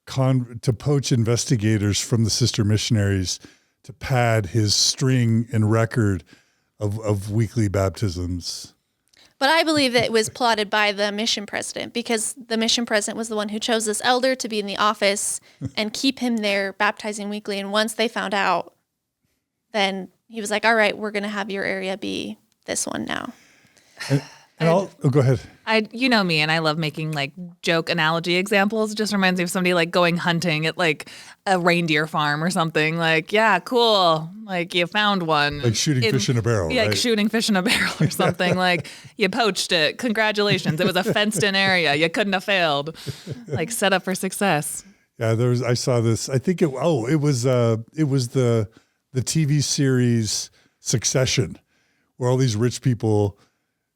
investigators from the sister missionaries to pad his string and record of weekly baptisms. But I believe that it was plotted by the mission president, because the mission president was the one who chose this elder to be in the office and keep him there baptizing weekly. And once they found out, then he was all right, we're going to have your area be this one now. And go ahead. You know me, and I love making like joke analogy examples. It just reminds me of somebody like going hunting at like a reindeer farm or something. Like, yeah, cool. Like you found one. Like shooting fish in a barrel, yeah, right? like shooting fish in a barrel or something. Like you poached it. Congratulations. It was a fenced in area. You couldn't have failed. Like set up for success. Yeah, I saw this. I think it was the TV series Succession, where all these rich people,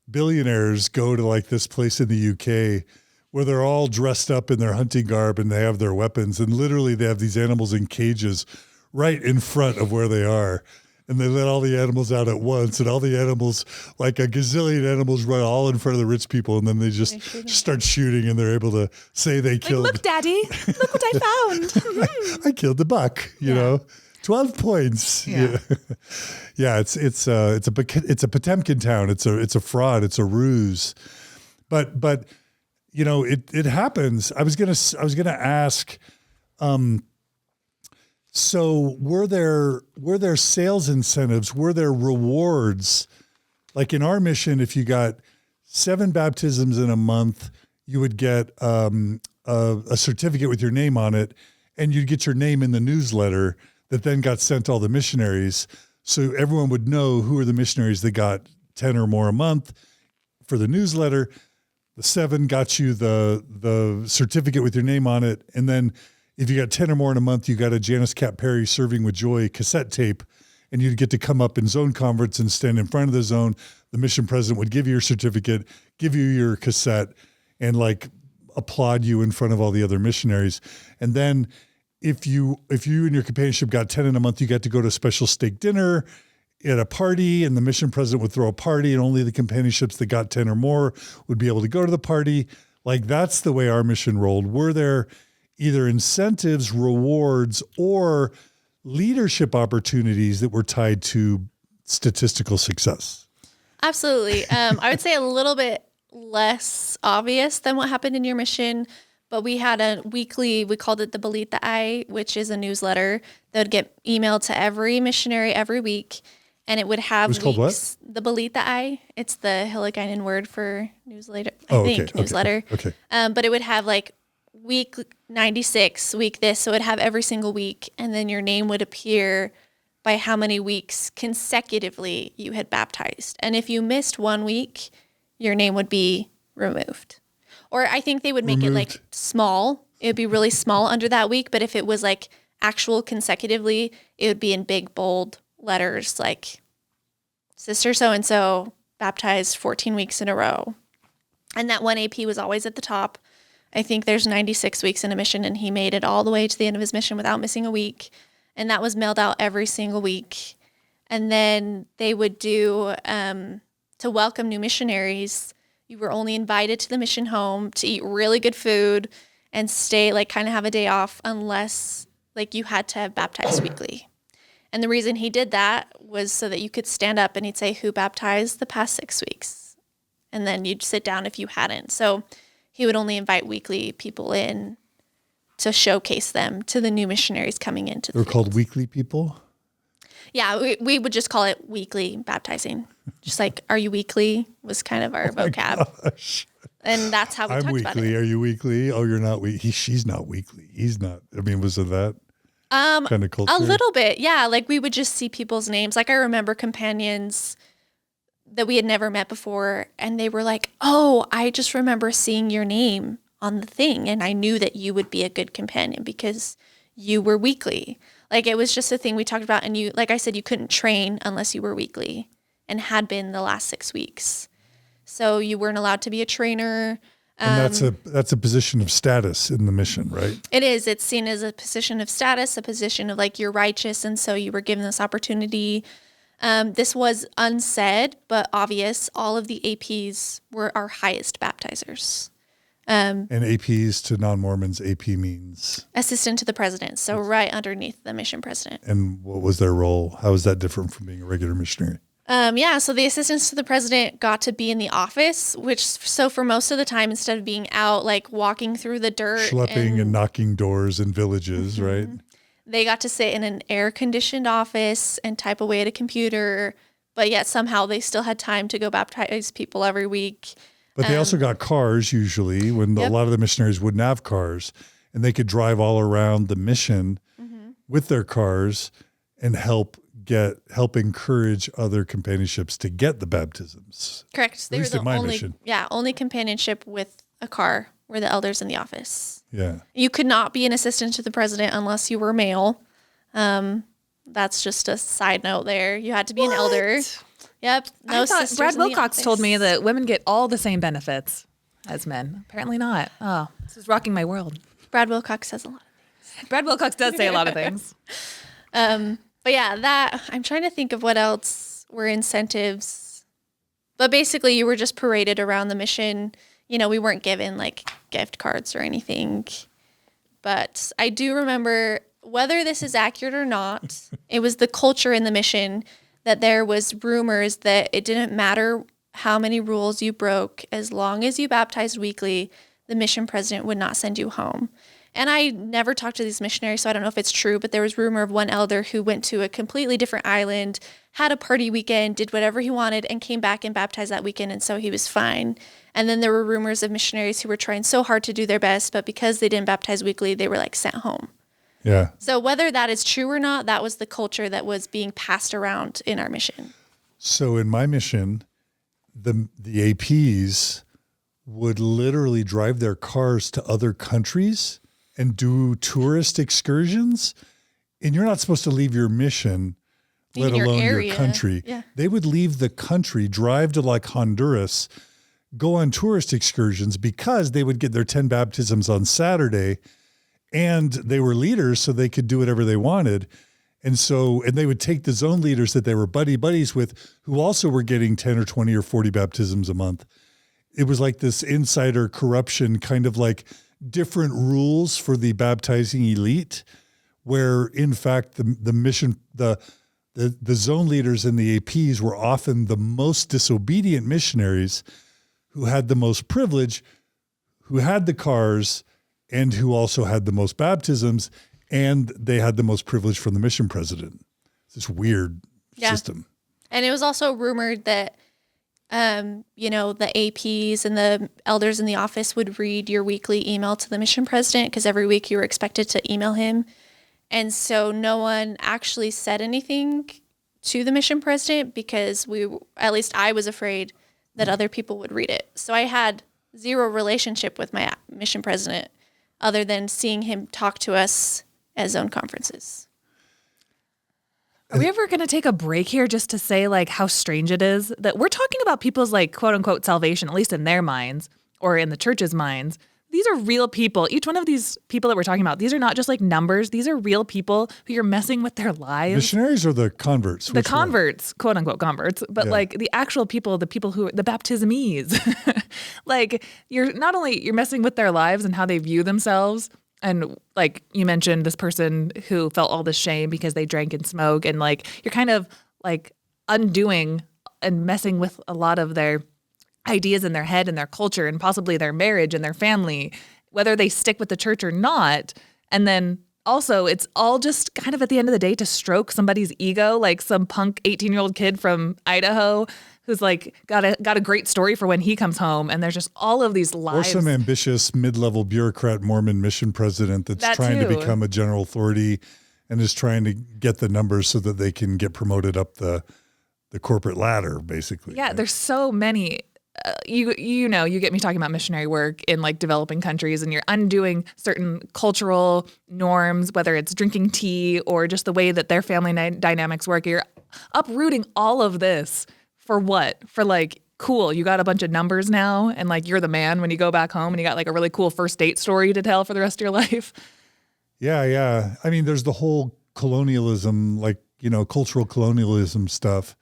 billionaires, go to like this place in the UK where they're all dressed up in their hunting garb and they have their weapons, and literally they have these animals in cages right in front of where they are. And they let all the animals out at once, and all the animals, like a gazillion animals, run all in front of the rich people, and then they just start shooting, and they're able to say they killed. Look, Daddy, look what I found. I killed the buck. You know, 12 points. Yeah. Yeah, it's a Potemkin town. It's a fraud. It's a ruse. But you know, it happens. I was gonna ask. So were there sales incentives? Were there rewards? Like in our mission, if you got 7 baptisms in a month, you would get a certificate with your name on it, and you'd get your name in the newsletter that then got sent to all the missionaries. So everyone would know who are the missionaries that got 10 or more a month for the newsletter. The 7 got you the certificate with your name on it. And then if you got 10 or more in a month, you got a Janice Cat Perry Serving with Joy cassette tape, and you'd get to come up in zone conference and stand in front of the zone. The mission president would give you your certificate, give you your cassette, and like applaud you in front of all the other missionaries. And then if you and your companionship got 10 in a month, you got to go to a special steak dinner at a party, and the mission president would throw a party, and only the companionships that got 10 or more would be able to go to the party. Like that's the way our mission rolled. Were there either incentives, rewards, or leadership opportunities that were tied to statistical success? Absolutely. I would say a little bit less obvious than what happened in your mission, but we had a weekly, we called it the Balitha'i, which is a newsletter that would get emailed to every missionary every week. And it would have called what? The Balitha'i. It's the Hiligaynon word for newsletter, newsletter. Okay. But it would have like week 96, week this. So it would have every single week. And then your name would appear by how many weeks consecutively you had baptized. And if you missed 1 week, your name would be removed. Or I think they would make it like small. It would be really small under that week. But if it was like actual consecutively, it would be in big, bold letters like Sister so-and-so baptized 14 weeks in a row. And that one AP was always at the top. I think there's 96 weeks in a mission, and he made it all the way to the end of his mission without missing a week. And that was mailed out every single week. And then they would do, to welcome new missionaries, you were only invited to the mission home to eat really good food and stay, like kind of have a day off, unless like you had to have baptized weekly. And the reason he did that was so that you could stand up and he'd say, who baptized the past 6 weeks? And then you'd sit down if you hadn't. So he would only invite weekly people in to showcase them to the new missionaries coming into the They're field. called weekly people? Yeah, we would just call it weekly baptizing. Just like, are you weekly was kind of our vocab. Gosh. And that's how we I'm talked weekly. about it. Are you weekly? Oh, you're not weekly. She's not weekly. He's not. I mean, was it that kind of culture? A little bit, yeah. Like we would just see people's names. Like I remember companions that we had never met before, and they were like, oh, I just remember seeing your name on the thing, and I knew that you would be a good companion because you were weekly. Like it was just a thing we talked about, and you, like I said, you couldn't train unless you were weekly and had been the last 6 weeks. So you weren't allowed to be a trainer. And that's a position of status in the mission, right? It is. It's seen as a position of status, a position of like you're righteous, and so you were given this opportunity. This was unsaid but obvious. All of the APs were our highest baptizers. And APs to non-Mormons, AP means? Assistant to the president, so right underneath the mission president. And what was their role? How is that different from being a regular missionary? So the assistants to the president got to be in the office, so for most of the time, instead of being out like walking through the dirt, Schlepping and knocking doors in villages, right? They got to sit in an air-conditioned office and type away at a computer, but yet somehow they still had time to go baptize people every week. But they also got cars usually when a lot of the missionaries wouldn't have cars, and they could drive all around the mission with their cars and help encourage other companionships to get the baptisms. Correct. They At were least the in my only, mission. only companionship with a car were the elders in the office. Yeah. You could not be an assistant to the president unless you were male. That's just a side note there. You had to be an elder. Yep. No I thought sisters Brad in the Wilcox office. told me that women get all the same benefits as men. Apparently not. Oh, this is rocking my world. Brad Wilcox says a lot. Brad Wilcox does say a lot of things. But yeah, that I'm trying to think of what else were incentives. But basically you were just paraded around the mission. You know, we weren't given like gift cards or anything. But I do remember, whether this is accurate or not, it was the culture in the mission that there was rumors that it didn't matter how many rules you broke, as long as you baptized weekly, the mission president would not send you home. And I never talked to these missionaries, so I don't know if it's true, but there was rumor of one elder who went to a completely different island, had a party weekend, did whatever he wanted, and came back and baptized that weekend, and so he was fine. And then there were rumors of missionaries who were trying so hard to do their best, but because they didn't baptize weekly, they were like sent home. Yeah. So whether that is true or not, that was the culture that was being passed around in our mission. So in my mission, the APs would literally drive their cars to other countries and do tourist excursions. And you're not supposed to leave your mission, let In your alone your area. country. Yeah. They would leave the country, drive to like Honduras, go on tourist excursions because they would get their 10 baptisms on Saturday, and they were leaders, so they could do whatever they wanted. And they would take the zone leaders that they were buddies with, who also were getting 10 or 20 or 40 baptisms a month. It was like this insider corruption, kind of like different rules for the baptizing elite, where in fact the mission, the zone leaders and the APs were often the most disobedient missionaries who had the most privilege, who had the cars, and who also had the most baptisms, and they had the most privilege from the mission president. It's this weird system. And it was also rumored that, the APs and the elders in the office would read your weekly email to the mission president, because every week you were expected to email him. And so no one actually said anything to the mission president, because at least I was afraid that other people would read it. So I had zero relationship with my mission president other than seeing him talk to us at zone conferences. Are we ever going to take a break here just to say like how strange it is that we're talking about people's like quote unquote salvation, at least in their minds or in the church's minds? These are real people. Each one of these people that we're talking about, these are not just like numbers. These are real people who you're messing with their lives. Missionaries or the converts? The converts, quote unquote converts, but like the actual people, the people who, the baptismees. Like you're messing with their lives and how they view themselves. And like you mentioned, this person who felt all this shame because they drank and smoked, and like you're kind of like undoing and messing with a lot of their ideas in their head and their culture and possibly their marriage and their family, whether they stick with the church or not. And then also it's all just kind of at the end of the day to stroke somebody's ego, like some punk 18-year-old kid from Idaho who's like got a great story for when he comes home. And there's just all of these lives. Or some ambitious mid-level bureaucrat Mormon mission president that's trying to become a general authority and is trying to get the numbers so that they can get promoted up the corporate ladder, basically. Yeah, there's so many. You get me talking about missionary work in like developing countries, and you're undoing certain cultural norms, whether it's drinking tea or just the way that their family dynamics work. You're uprooting all of this for what? For like, cool, you got a bunch of numbers now, and like you're the man when you go back home, and you got like a really cool first date story to tell for the rest of your life. Yeah. I mean, there's the whole colonialism, like, cultural colonialism stuff.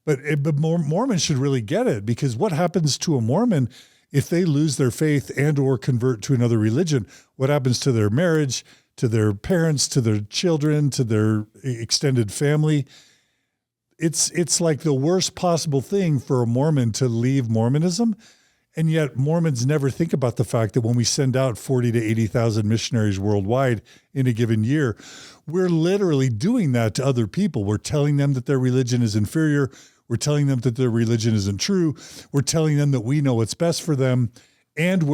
But Mormons should really get it, because what happens to a Mormon if they lose their faith and or convert to another religion? What happens to their marriage, to their parents, to their children, to their extended family? It's like the worst possible thing for a Mormon to leave Mormonism. And yet Mormons never think about the fact that when we send out 40 to 80,000 missionaries worldwide in a given year, we're literally doing that to other people. We're telling them that their religion is inferior. We're telling them that their religion isn't true. We're telling them that we know what's best for them. And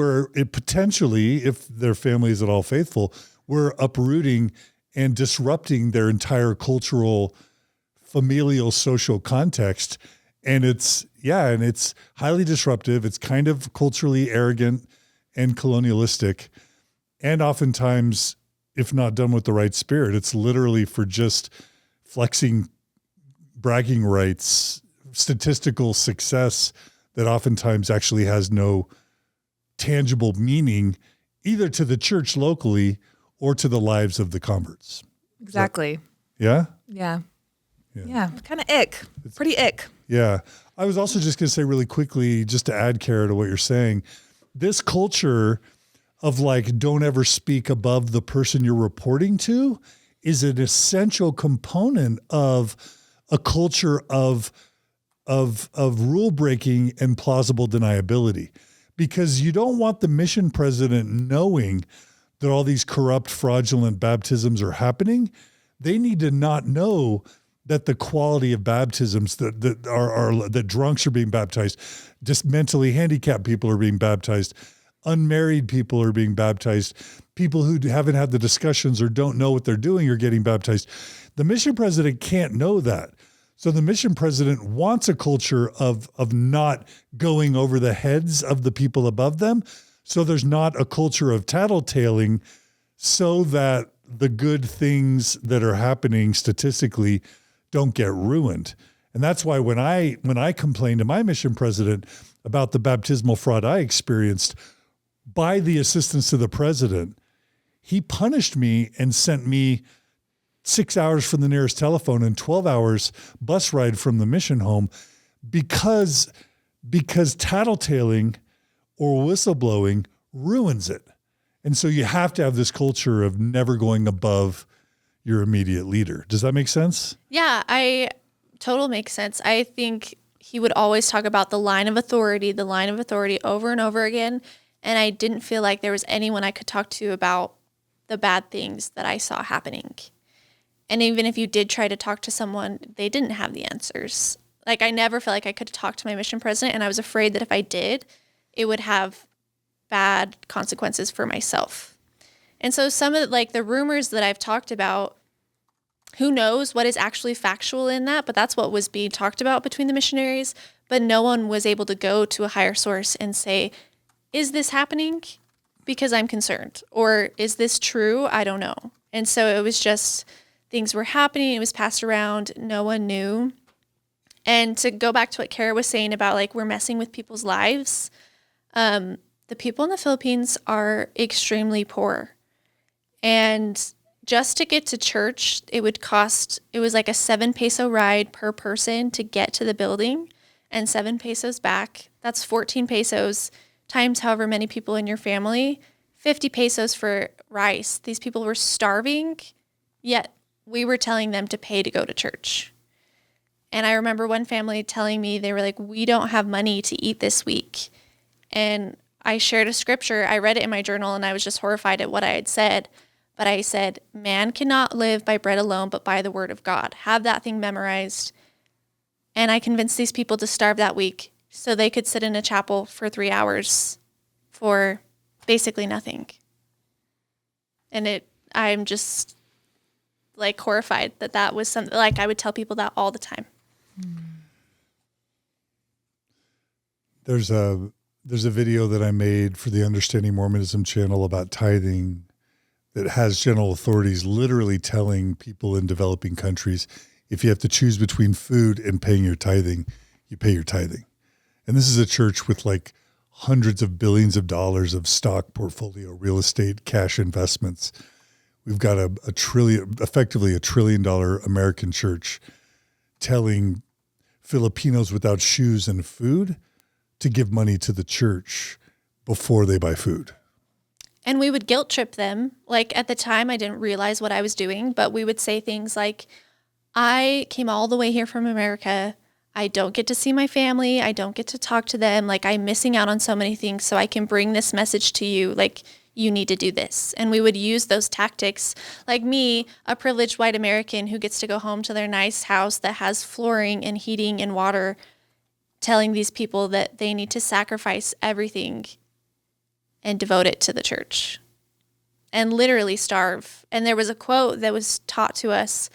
potentially, if their family is at all faithful, we're uprooting and disrupting their entire cultural, familial, social context. And it's highly disruptive. It's kind of culturally arrogant and colonialistic. And oftentimes, if not done with the right spirit, it's literally for just flexing bragging rights, statistical success that oftentimes actually has no tangible meaning either to the church locally or to the lives of the converts. Exactly. Yeah? Yeah. Kind of ick. Pretty ick. Yeah. I was also just going to say really quickly, just to add, Carah, to what you're saying, this culture of like, don't ever speak above the person you're reporting to is an essential component of a culture of rule breaking and plausible deniability, because you don't want the mission president knowing that all these corrupt, fraudulent baptisms are happening. They need to not know that the quality of baptisms that drunks are being baptized, just mentally handicapped people are being baptized, unmarried people are being baptized, people who haven't had the discussions or don't know what they're doing are getting baptized. The mission president can't know that. So the mission president wants a culture of not going over the heads of the people above them. So there's not a culture of tattletaling, so that the good things that are happening statistically don't get ruined. And that's why when I complained to my mission president about the baptismal fraud I experienced, by the assistance of the president, he punished me and sent me 6 hours from the nearest telephone and 12 hours bus ride from the mission home because tattletaling or whistleblowing ruins it. And so you have to have this culture of never going above your immediate leader. Does that make sense? Yeah, total makes sense. I think he would always talk about the line of authority over and over again. And I didn't feel like there was anyone I could talk to about the bad things that I saw happening. And even if you did try to talk to someone, they didn't have the answers. Like, I never felt like I could talk to my mission president, and I was afraid that if I did, it would have bad consequences for myself. And so some of the rumors that I've talked about, who knows what is actually factual in that, but that's what was being talked about between the missionaries. But no one was able to go to a higher source and say, is this happening? Because I'm concerned. Or is this true? I don't know. And so it was just things were happening. It was passed around. No one knew. And to go back to what Carah was saying about we're messing with people's lives, the people in the Philippines are extremely poor. And just to get to church, it was like a 7 peso ride per person to get to the building and 7 pesos back. That's 14 pesos times however many people in your family, 50 pesos for rice. These people were starving, yet we were telling them to pay to go to church. And I remember one family telling me, they were like, we don't have money to eat this week. And I shared a scripture. I read it in my journal and I was just horrified at what I had said. But I said, man cannot live by bread alone, but by the word of God. Have that thing memorized. And I convinced these people to starve that week so they could sit in a chapel for 3 hours for basically nothing. And I'm just horrified that was something, I would tell people that all the time. There's a video that I made for the Understanding Mormonism channel about tithing that has general authorities literally telling people in developing countries, if you have to choose between food and paying your tithing, you pay your tithing. And this is a church with hundreds of billions of dollars of stock portfolio, real estate, cash investments. We've got effectively a $1 trillion American church telling Filipinos without shoes and food to give money to the church before they buy food. And we would guilt trip them. At the time, I didn't realize what I was doing, but we would say things like, I came all the way here from America. I don't get to see my family. I don't get to talk to them. I'm missing out on so many things, so I can bring this message to you. you need to do this. And we would use those tactics. Like me, a privileged white American who gets to go home to their nice house that has flooring and heating and water, telling these people that they need to sacrifice everything and devote it to the church and literally starve. And there was a quote that was taught to us.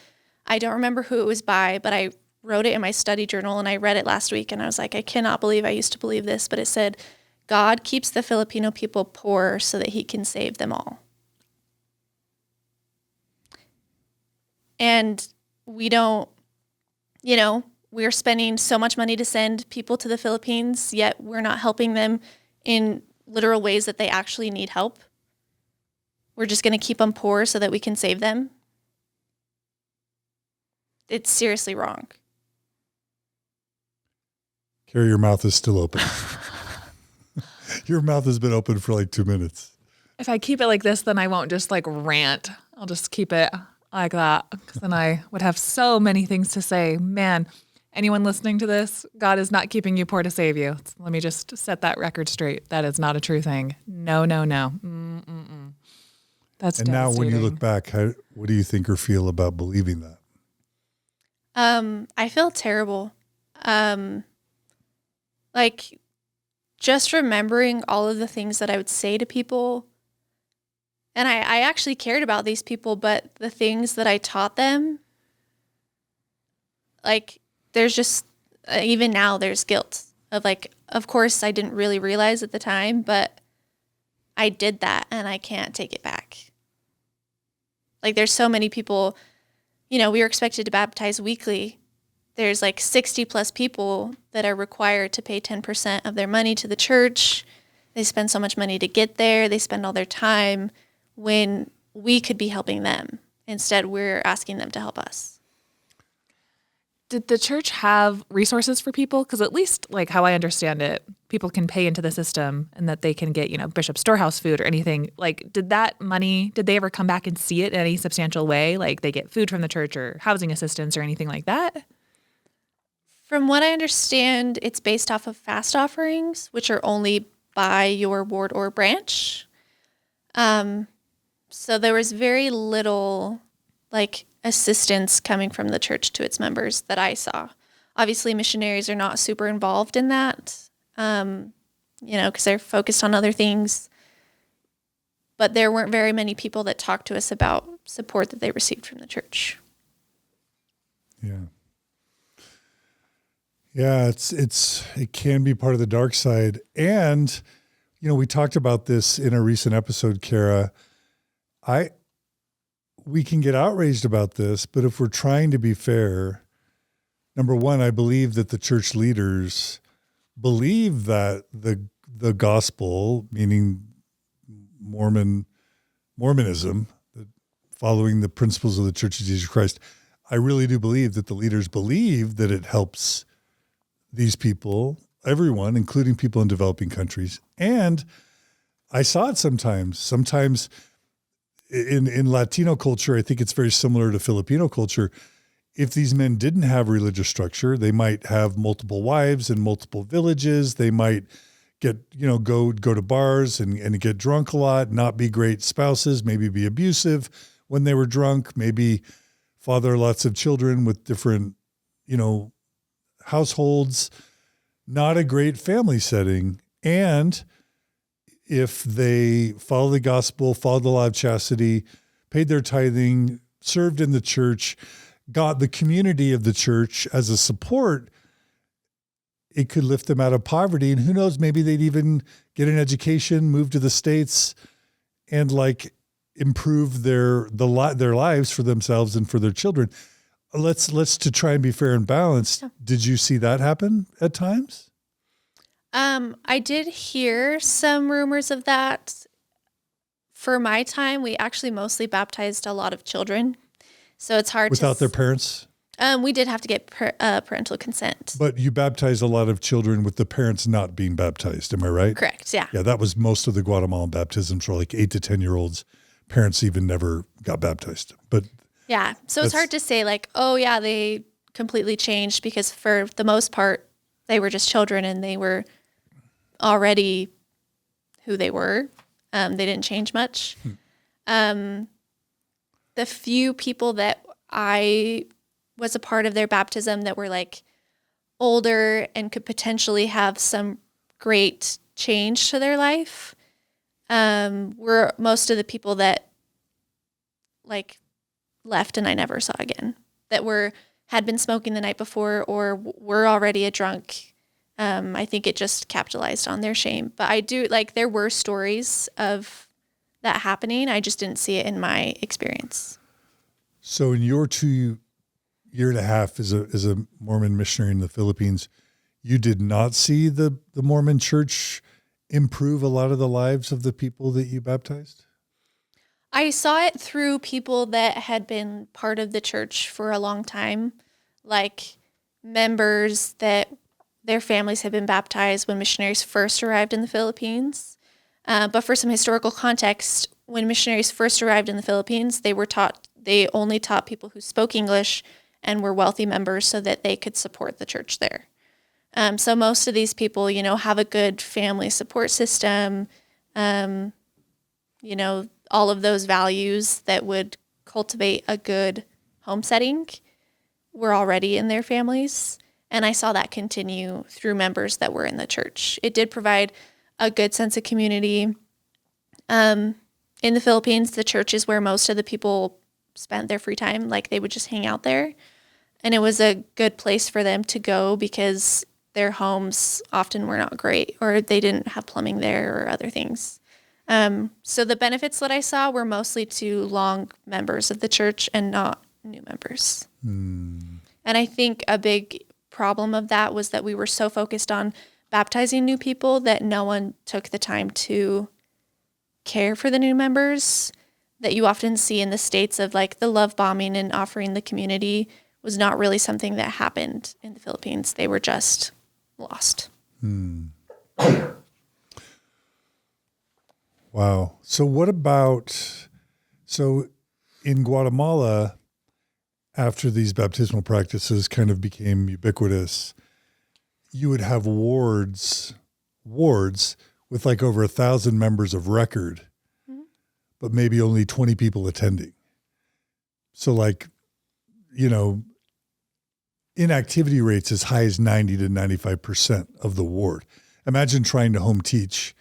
I don't remember who it was by, but I wrote it in my study journal and I read it last week and I was like, I cannot believe I used to believe this, but it said, God keeps the Filipino people poor so that he can save them all. And we don't, we're spending so much money to send people to the Philippines, yet we're not helping them in literal ways that they actually need help. We're just going to keep them poor so that we can save them. It's seriously wrong. Carrie, your mouth is still open. Your mouth has been open for like 2 minutes. If I keep it like this, then I won't just like rant. I'll just keep it like that, because then I would have so many things to say. Man, anyone listening to this, God is not keeping you poor to save you. Let me just set that record straight. That is not a true thing. No, no, no. That's and now when you look back, what do you think or feel about believing that? I feel terrible. Like just remembering all of the things that I would say to people. And I actually cared about these people, but the things that I taught them, like there's just, even now there's guilt of like, of course I didn't really realize at the time, but I did that and I can't take it back. Like there's so many people, we were expected to baptize weekly. There's like 60 plus people that are required to pay 10% of their money to the church. They spend so much money to get there. They spend all their time when we could be helping them. Instead, we're asking them to help us. Did the church have resources for people? Because at least like how I understand it, people can pay into the system and that they can get, Bishop Storehouse food or anything. Like, did that money, did they ever come back and see it in any substantial way? Like they get food from the church or housing assistance or anything like that? From what I understand, it's based off of fast offerings, which are only by your ward or branch. So there was very little like assistance coming from the church to its members that I saw. Obviously, missionaries are not super involved in that, because they're focused on other things. But there weren't very many people that talked to us about support that they received from the church. Yeah. Yeah, it can be part of the dark side. And, we talked about this in a recent episode, Carah. We can get outraged about this, but if we're trying to be fair, number one, I believe that the church leaders believe that the gospel, meaning Mormonism, following the principles of the Church of Jesus Christ, I really do believe that the leaders believe that it helps these people, everyone, including people in developing countries. And I saw it sometimes in Latino culture. I think it's very similar to Filipino culture. If these men didn't have religious structure, they might have multiple wives in multiple villages. They might get, go to bars and get drunk a lot, not be great spouses, maybe be abusive when they were drunk, maybe father lots of children with different, households, not a great family setting. And if they follow the gospel, followed the law of chastity, paid their tithing, served in the church, got the community of the church as a support, it could lift them out of poverty. And who knows, maybe they'd even get an education, move to the States, and improve their lives for themselves and for their children. Let's to try and be fair and balanced. Yeah. Did you see that happen at times? I did hear some rumors of that. For my time, we actually mostly baptized a lot of children. So it's hard without their parents? We did have to get parental consent. But you baptized a lot of children with the parents not being baptized. Am I right? Correct. Yeah. Yeah. That was most of the Guatemalan baptisms for 8 to 10 year olds. Parents even never got baptized, but yeah. So it's hard to say they completely changed, because for the most part, they were just children and they were already who they were. They didn't change much. The few people that I was a part of their baptism that were like older and could potentially have some great change to their life were most of the people that like left and I never saw again, that had been smoking the night before or were already a drunk. I think it just capitalized on their shame. But I do, like, there were stories of that happening. I just didn't see it in my experience. So in your 2 year and a half as a Mormon missionary in the Philippines, you did not see the Mormon church improve a lot of the lives of the people that you baptized? I saw it through people that had been part of the church for a long time, like members that their families had been baptized when missionaries first arrived in the Philippines. But for some historical context, when missionaries first arrived in the Philippines, they only taught people who spoke English and were wealthy members so that they could support the church there. So most of these people, have a good family support system, all of those values that would cultivate a good home setting were already in their families. And I saw that continue through members that were in the church. It did provide a good sense of community. In the Philippines, the church is where most of the people spent their free time. Like, they would just hang out there. And it was a good place for them to go because their homes often were not great, or they didn't have plumbing there or other things. So the benefits that I saw were mostly to long members of the church and not new members. And I think a big problem of that was that we were so focused on baptizing new people that no one took the time to care for the new members that you often see in the States of like the love bombing and offering the community was not really something that happened in the Philippines. They were just lost. Wow. So what about, in Guatemala, after these baptismal practices kind of became ubiquitous, you would have wards with like over 1,000 members of record, but maybe only 20 people attending. So like, inactivity rates as high as 90 to 95% of the ward. Imagine trying to home teach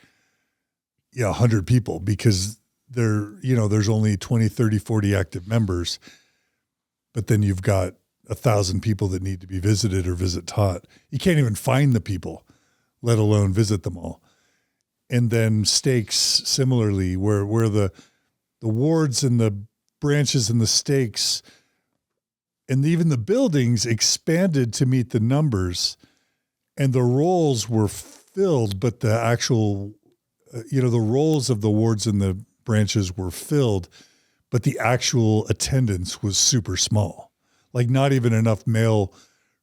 100 people because there's only 20, 30, 40 active members, but then you've got 1,000 people that need to be visited or visit taught. You can't even find the people, let alone visit them all. And then stakes similarly, where the wards and the branches and the stakes and even the buildings expanded to meet the numbers, and the roles were filled, but the actual, the roles of the wards and the branches were filled, but the actual attendance was super small. Like not even enough male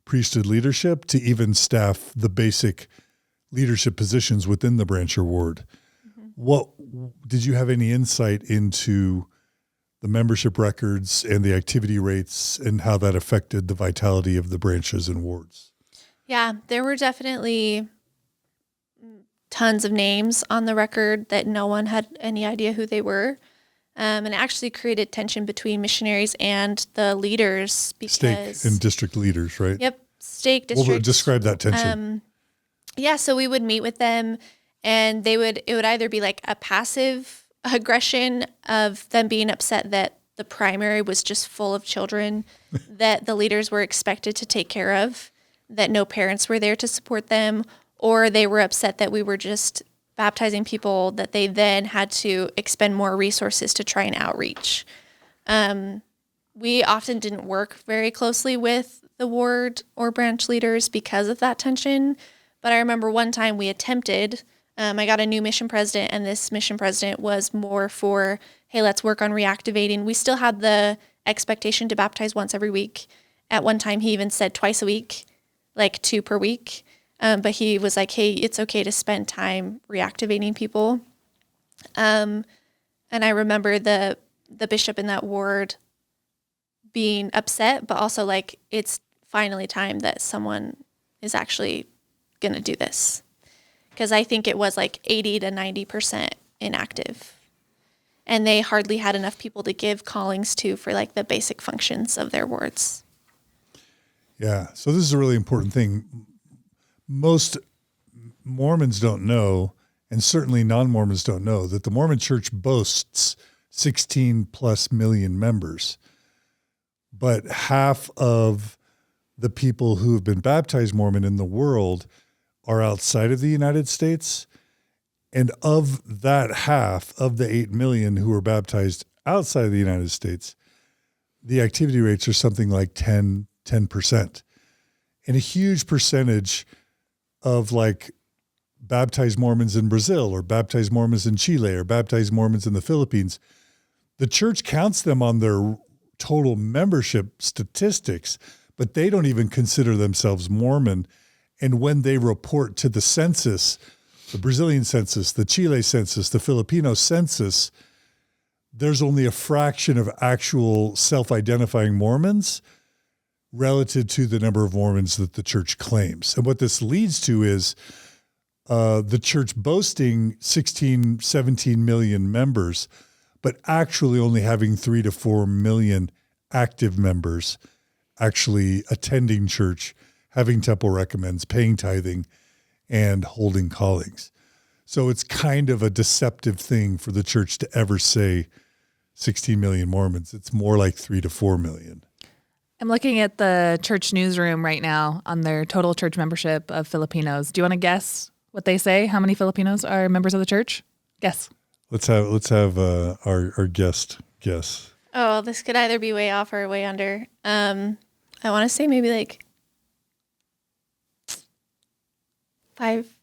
priesthood leadership to even staff the basic leadership positions within the branch or ward. What did you have any insight into the membership records and the activity rates and how that affected the vitality of the branches and wards? Yeah, there were definitely tons of names on the record that no one had any idea who they were. And it actually created tension between missionaries and the leaders because Stake and district leaders, right? Yep, stake district. Well, describe that tension. So we would meet with them, and it would either be like a passive aggression of them being upset that the primary was just full of children that the leaders were expected to take care of, that no parents were there to support them, or they were upset that we were just baptizing people that they then had to expend more resources to try and outreach. We often didn't work very closely with the ward or branch leaders because of that tension. But I remember one time we attempted, I got a new mission president, and this mission president was more for, hey, let's work on reactivating. We still had the expectation to baptize once every week. At one time, he even said twice a week, like 2 per week. But he was like, hey, it's okay to spend time reactivating people. And I remember the bishop in that ward being upset, but also like, it's finally time that someone is actually going to do this. Because I think it was like 80 to 90% inactive. And they hardly had enough people to give callings to for like the basic functions of their wards. Yeah. So this is a really important thing. Most Mormons don't know, and certainly non-Mormons don't know, that the Mormon Church boasts 16 plus million members. But half of the people who have been baptized Mormon in the world are outside of the United States. And of that half, of the 8 million who are baptized outside of the United States, the activity rates are something like 10%. And a huge percentage of like baptized Mormons in Brazil or baptized Mormons in Chile or baptized Mormons in the Philippines, the church counts them on their total membership statistics, but they don't even consider themselves Mormon. And when they report to the census, the Brazilian census, the Chile census, the Filipino census, there's only a fraction of actual self-identifying Mormons relative to the number of Mormons that the church claims. And what this leads to is the church boasting 16, 17 million members, but actually only having 3 to 4 million active members actually attending church, having temple recommends, paying tithing, and holding callings. So it's kind of a deceptive thing for the church to ever say 16 million Mormons. It's more like 3 to 4 million. I'm looking at the church newsroom right now on their total church membership of Filipinos. Do you want to guess what they say? How many Filipinos are members of the church? Guess. Let's have our guest guess. Oh, this could either be way off or way under. I want to say maybe like 5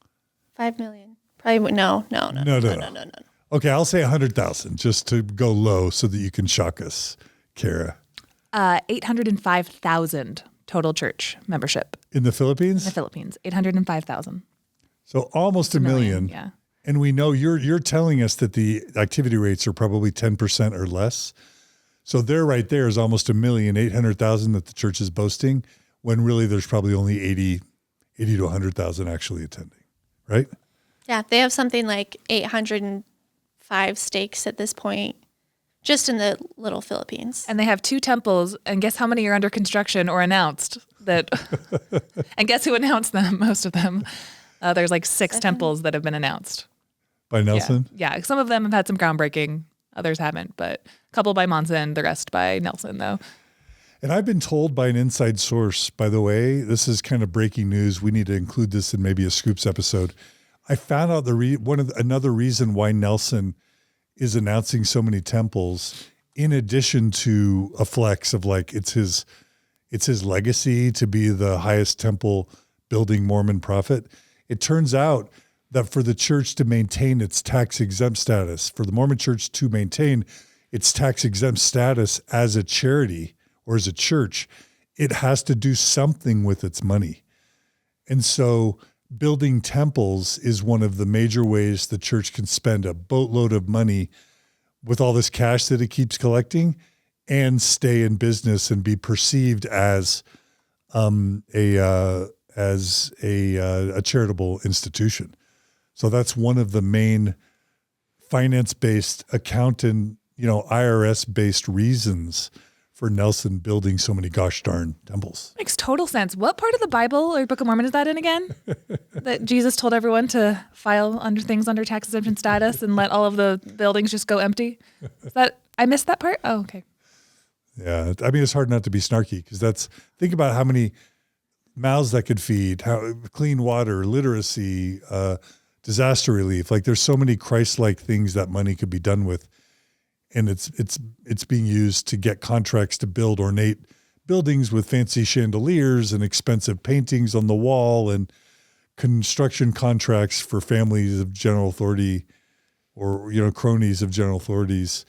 million. Probably no. Okay, I'll say 100,000 just to go low so that you can shock us, Carah. 805,000 total church membership In the Philippines? in the Philippines. 805,000. So almost a million. Yeah. And we know you're telling us that the activity rates are probably 10% or less. So there right there is almost 1,800,000 that the church is boasting, when really there's probably only 80 to 100,000 actually attending, right? Yeah, they have something like 805 stakes at this point, just in the little Philippines. And they have 2 temples, and guess how many are under construction or announced? That, and guess who announced them? Most of them. There's like 6 temples that have been announced. By Nelson? Yeah, some of them have had some groundbreaking, others haven't, but a couple by Monson, the rest by Nelson, though. And I've been told by an inside source, by the way, this is kind of breaking news. We need to include this in maybe a Scoops episode. I found out another reason why Nelson is announcing so many temples, in addition to a flex of like it's his legacy to be the highest temple building Mormon prophet. It turns out that for the church to maintain its tax-exempt status, for the Mormon church to maintain its tax-exempt status as a charity or as a church, it has to do something with its money. And so building temples is one of the major ways the church can spend a boatload of money with all this cash that it keeps collecting and stay in business and be perceived as a charitable institution. So that's one of the main finance-based accountant, IRS-based reasons for Nelson building so many gosh darn temples. Makes total sense. What part of the Bible or Book of Mormon is that in again? That Jesus told everyone to file things under tax exemption status and let all of the buildings just go empty? Is that, I missed that part? Oh, okay. Yeah. I mean, it's hard not to be snarky because think about how many mouths that could feed, how clean water, literacy, disaster relief. Like there's so many Christ-like things that money could be done with. And it's being used to get contracts to build ornate buildings with fancy chandeliers and expensive paintings on the wall and construction contracts for families of general authority or, cronies of general authorities.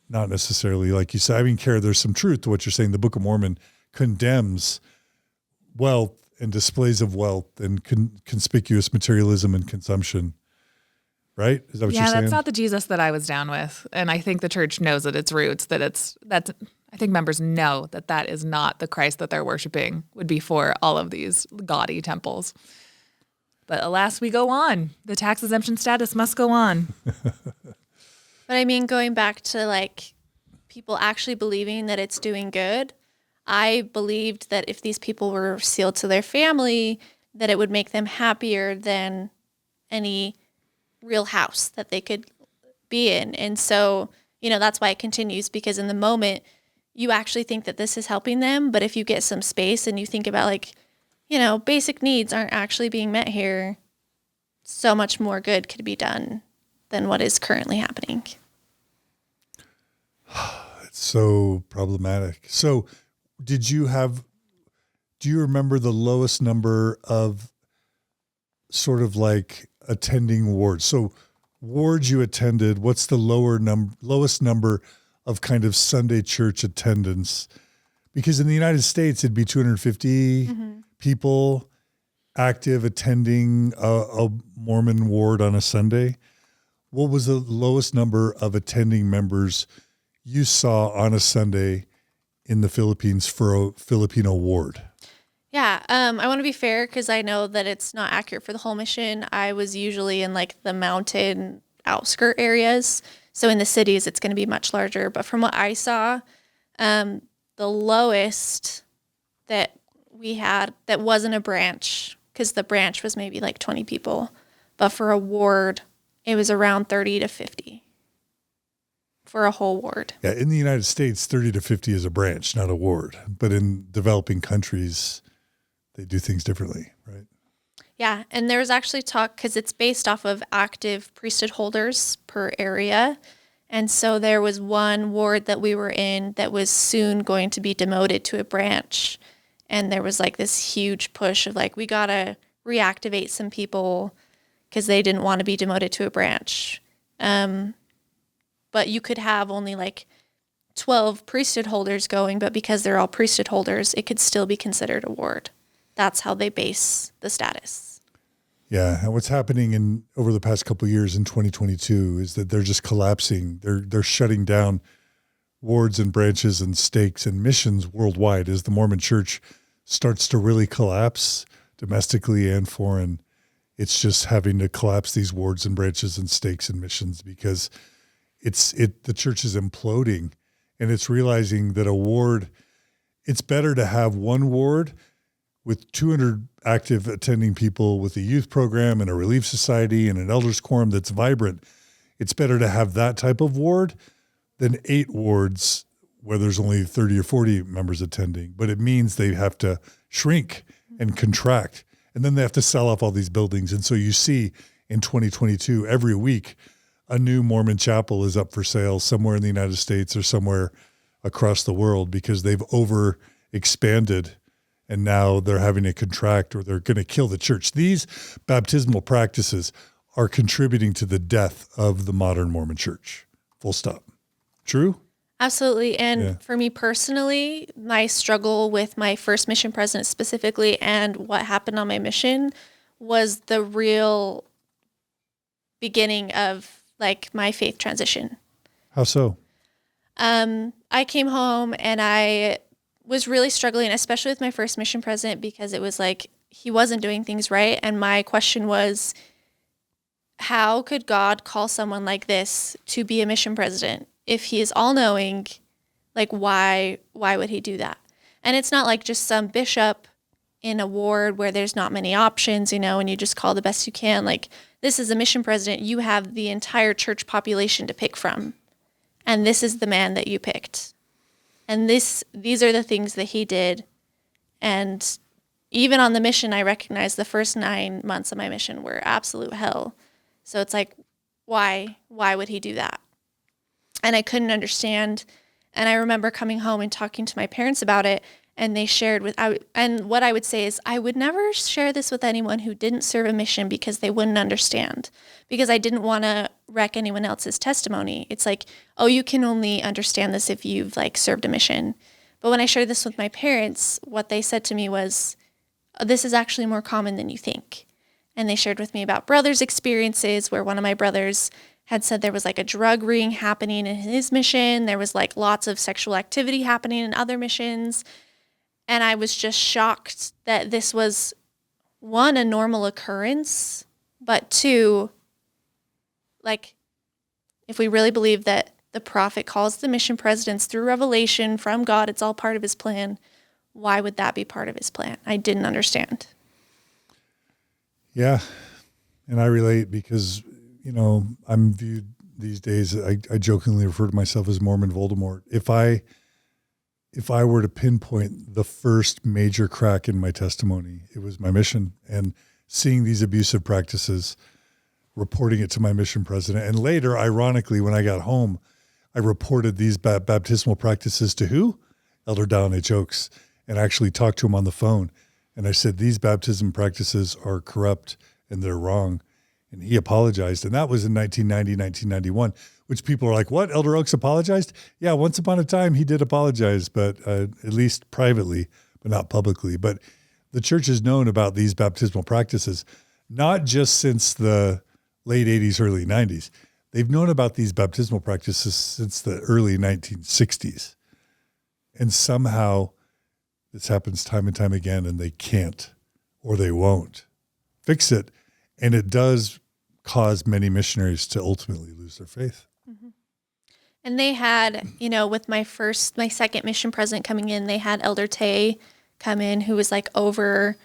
Not necessarily, like you said. I mean, Carah, there's some truth to what you're saying. The Book of Mormon condemns wealth and displays of wealth and conspicuous materialism and consumption. Right? Is that what you're saying? Yeah, that's not the Jesus that I was down with. And I think the church knows at its roots I think members know that is not the Christ that they're worshiping would be for all of these gaudy temples. But alas, we go on. The tax exemption status must go on. But I mean, going back to like people actually believing that it's doing good, I believed that if these people were sealed to their family, that it would make them happier than any real house that they could be in. And so, that's why it continues, because in the moment you actually think that this is helping them. But if you get some space and you think about like, basic needs aren't actually being met here, so much more good could be done than what is currently happening. It's so problematic. So do you remember the lowest number of sort of like attending wards? So wards you attended, what's the lowest number of kind of Sunday church attendance? Because in the United States, it'd be 250 people active attending a Mormon ward on a Sunday. What was the lowest number of attending members you saw on a Sunday in the Philippines for a Filipino ward? Yeah, I want to be fair because I know that it's not accurate for the whole mission. I was usually in like the mountain outskirt areas. So in the cities, it's going to be much larger. But from what I saw, the lowest that we had that wasn't a branch, because the branch was maybe like 20 people, but for a ward, it was around 30 to 50 for a whole ward. Yeah, in the United States, 30 to 50 is a branch, not a ward. But in developing countries, they do things differently, right? Yeah, and there was actually talk, because it's based off of active priesthood holders per area. And so there was one ward that we were in that was soon going to be demoted to a branch. And there was like this huge push of like, we got to reactivate some people because they didn't want to be demoted to a branch. But you could have only like 12 priesthood holders going, but because they're all priesthood holders, it could still be considered a ward. That's how they base the status. Yeah, and what's happening over the past couple of years in 2022 is that they're just collapsing. They're shutting down wards and branches and stakes and missions worldwide as the Mormon Church starts to really collapse domestically and foreign. It's just having to collapse these wards and branches and stakes and missions because the church is imploding, and it's realizing that a ward, it's better to have one ward with 200 active attending people with a youth program and a relief society and an elders quorum that's vibrant. It's better to have that type of ward than 8 wards where there's only 30 or 40 members attending. But it means they have to shrink and contract, and then they have to sell off all these buildings. And so you see in 2022, every week, a new Mormon chapel is up for sale somewhere in the United States or somewhere across the world because they've over expanded and now they're having to contract or they're going to kill the church. These baptismal practices are contributing to the death of the modern Mormon church. Full stop. True? Absolutely. And for me personally, my struggle with my first mission president specifically and what happened on my mission was the real beginning of like my faith transition. How so? I came home and I was really struggling, especially with my first mission president, because it was like he wasn't doing things right. And my question was, how could God call someone like this to be a mission president? If he is all-knowing, like why would he do that? And it's not like just some bishop in a ward where there's not many options, and you just call the best you can. Like, this is a mission president. You have the entire church population to pick from. And this is the man that you picked. And these are the things that he did. And even on the mission, I recognize the first 9 months of my mission were absolute hell. So it's like, why would he do that? And I couldn't understand. And I remember coming home and talking to my parents about it, and they shared and what I would say is I would never share this with anyone who didn't serve a mission because they wouldn't understand, because I didn't want to wreck anyone else's testimony. It's like, oh, you can only understand this if you've like served a mission. But when I shared this with my parents, what they said to me was, this is actually more common than you think. And they shared with me about brothers' experiences where one of my brothers had said there was like a drug ring happening in his mission. There was like lots of sexual activity happening in other missions. And I was just shocked that this was one, a normal occurrence, but two, like, if we really believe that the prophet calls the mission presidents through revelation from God, it's all part of his plan, why would that be part of his plan? I didn't understand. Yeah. And I relate because, I'm viewed these days, I jokingly refer to myself as Mormon Voldemort. If I were to pinpoint the first major crack in my testimony, it was my mission and seeing these abusive practices, reporting it to my mission president. And later, ironically, when I got home, I reported these baptismal practices to who? Elder Dehlin H. Oaks, and actually talked to him on the phone. And I said, these baptism practices are corrupt and they're wrong. And he apologized. And that was in 1990, 1991, which people are like, what? Elder Oaks apologized? Yeah, once upon a time he did apologize, but at least privately, but not publicly. But the church has known about these baptismal practices, not just since the late 80s, early 90s. They've known about these baptismal practices since the early 1960s. And somehow this happens time and time again, and they can't or they won't fix it. And it does cause many missionaries to ultimately lose their faith. Mm-hmm. And they had, with my second mission president coming in, they had Elder Tay come in, who was like over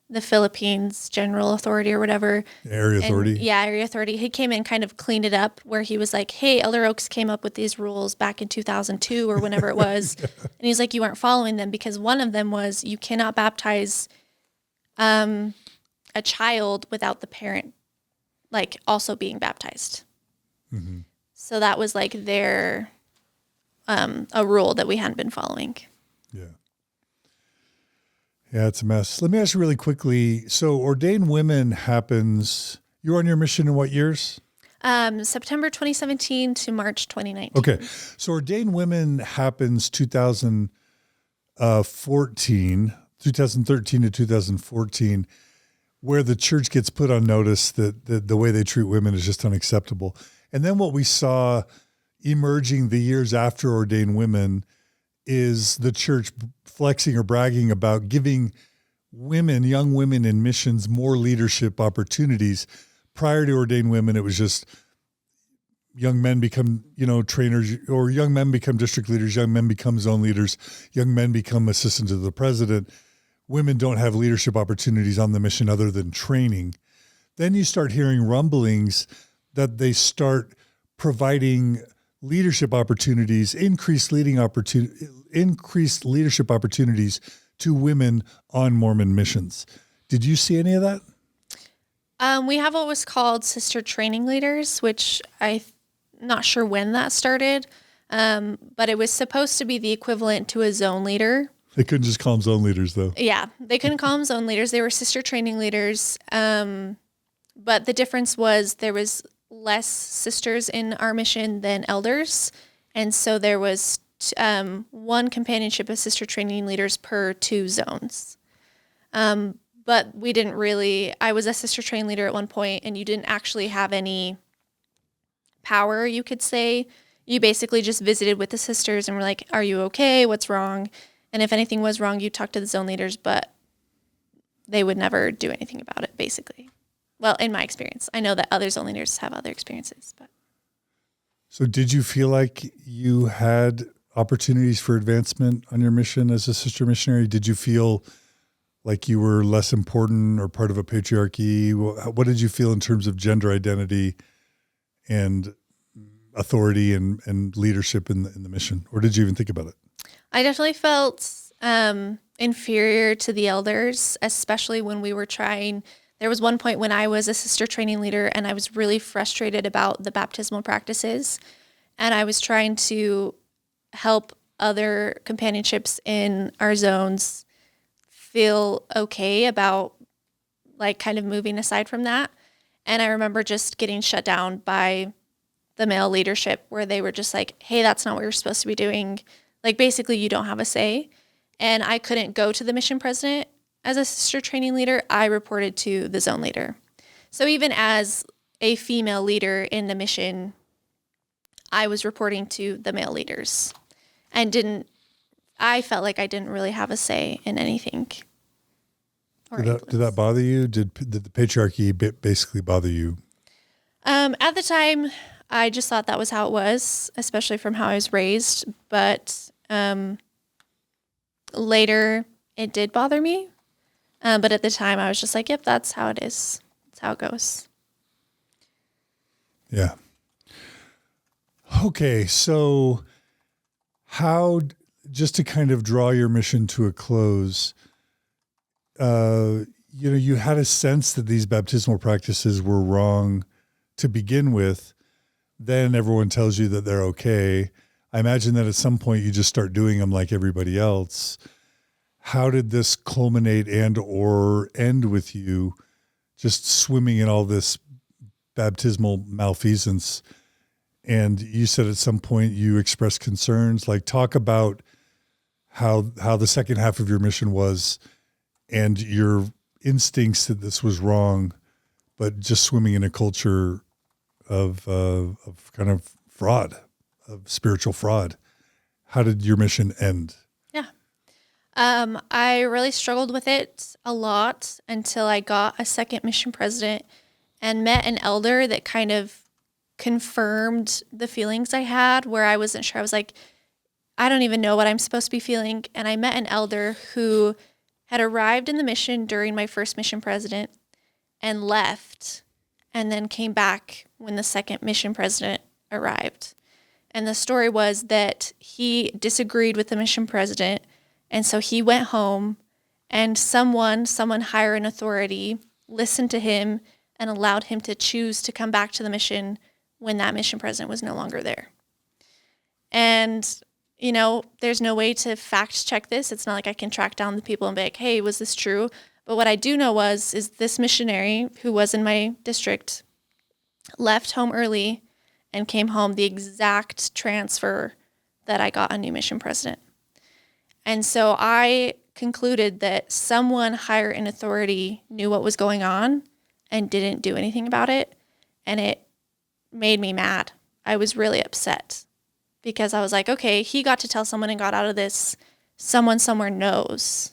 the Philippines general authority or whatever. Area authority. Yeah, area authority. He came in, kind of cleaned it up, where he was like, hey, Elder Oaks came up with these rules back in 2002 or whenever it was. Yeah. And he's like, you aren't following them, because one of them was you cannot baptize a child without the parent like also being baptized. Mm-hmm. So that was like their a rule that we hadn't been following. Yeah. Yeah, it's a mess. Let me ask you really quickly. So ordained women happens, you were on your mission in what years? September 2017 to March 2019. Okay. So ordained women happens 2013 to 2014, where the church gets put on notice that the way they treat women is just unacceptable. And then what we saw emerging the years after ordained women is the church flexing or bragging about giving women, young women in missions, more leadership opportunities. Prior to ordained women, it was just young men become, trainers, or young men become district leaders, young men become zone leaders, young men become assistant to the president. Women don't have leadership opportunities on the mission other than training. Then you start hearing rumblings that they start providing leadership opportunities, increased leadership opportunities to women on Mormon missions. Did you see any of that? We have what was called sister training leaders, which I'm not sure when that started, but it was supposed to be the equivalent to a zone leader. They couldn't just call them zone leaders, though. Yeah, they couldn't call them zone leaders. They were sister training leaders. But the difference was there was less sisters in our mission than elders. And so there was one companionship of sister training leaders per 2 zones. But we didn't really, I was a sister training leader at one point, and you didn't actually have any power, you could say. You basically just visited with the sisters and were like, are you okay? What's wrong? And if anything was wrong, you talked to the zone leaders, but they would never do anything about it, basically. Well, in my experience. I know that other zone leaders have other experiences. But So did you feel like you had opportunities for advancement on your mission as a sister missionary? Did you feel like you were less important or part of a patriarchy? What did you feel in terms of gender identity and authority and leadership in the mission? Or did you even think about it? I definitely felt inferior to the elders, especially when we were trying. There was one point when I was a sister training leader and I was really frustrated about the baptismal practices. And I was trying to help other companionships in our zones feel okay about like kind of moving aside from that. And I remember just getting shut down by the male leadership, where they were just like, hey, that's not what you're supposed to be doing. Like, basically, you don't have a say. And I couldn't go to the mission president as a sister training leader. I reported to the zone leader. So even as a female leader in the mission, I was reporting to the male leaders and I felt like I didn't really have a say in anything Did that bother you? Did the patriarchy basically bother you? At the time, I just thought that was how it was, especially from how I was raised. But later, it did bother me. But at the time, I was just like, yep, that's how it is. That's how it goes. Yeah. Okay, so just to kind of draw your mission to a close, you had a sense that these baptismal practices were wrong to begin with. Then everyone tells you that they're okay. I imagine that at some point you just start doing them like everybody else. How did this culminate and or end with you just swimming in all this baptismal malfeasance? And you said at some point you expressed concerns. Like, talk about how the second half of your mission was and your instincts that this was wrong, but just swimming in a culture of kind of fraud, of spiritual fraud. How did your mission end? Yeah. I really struggled with it a lot until I got a second mission president and met an elder that kind of confirmed the feelings I had, where I wasn't sure. I was like, I don't even know what I'm supposed to be feeling. And I met an elder who had arrived in the mission during my first mission president and left, and then came back when the second mission president arrived. And the story was that he disagreed with the mission president, and so he went home, and someone higher in authority listened to him and allowed him to choose to come back to the mission when that mission president was no longer there. And, there's no way to fact check this. It's not like I can track down the people and be like, hey, was this true? But what I do know is this missionary who was in my district left home early and came home the exact transfer that I got a new mission president. And so I concluded that someone higher in authority knew what was going on and didn't do anything about it. And it made me mad. I was really upset because I was like, okay, he got to tell someone and got out of this. Someone somewhere knows.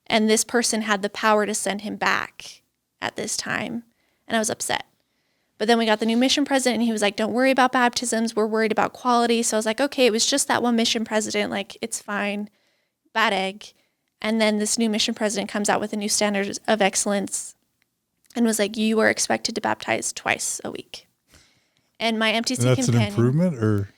And this person had the power to send him back at this time. And I was upset. But then we got the new mission president and he was like, don't worry about baptisms. We're worried about quality. So I was like, okay, it was just that one mission president. Like, it's fine. Bad egg. And then this new mission president comes out with a new standard of excellence and was like, you are expected to baptize twice a week. And my MTC companion. That's an improvement, or?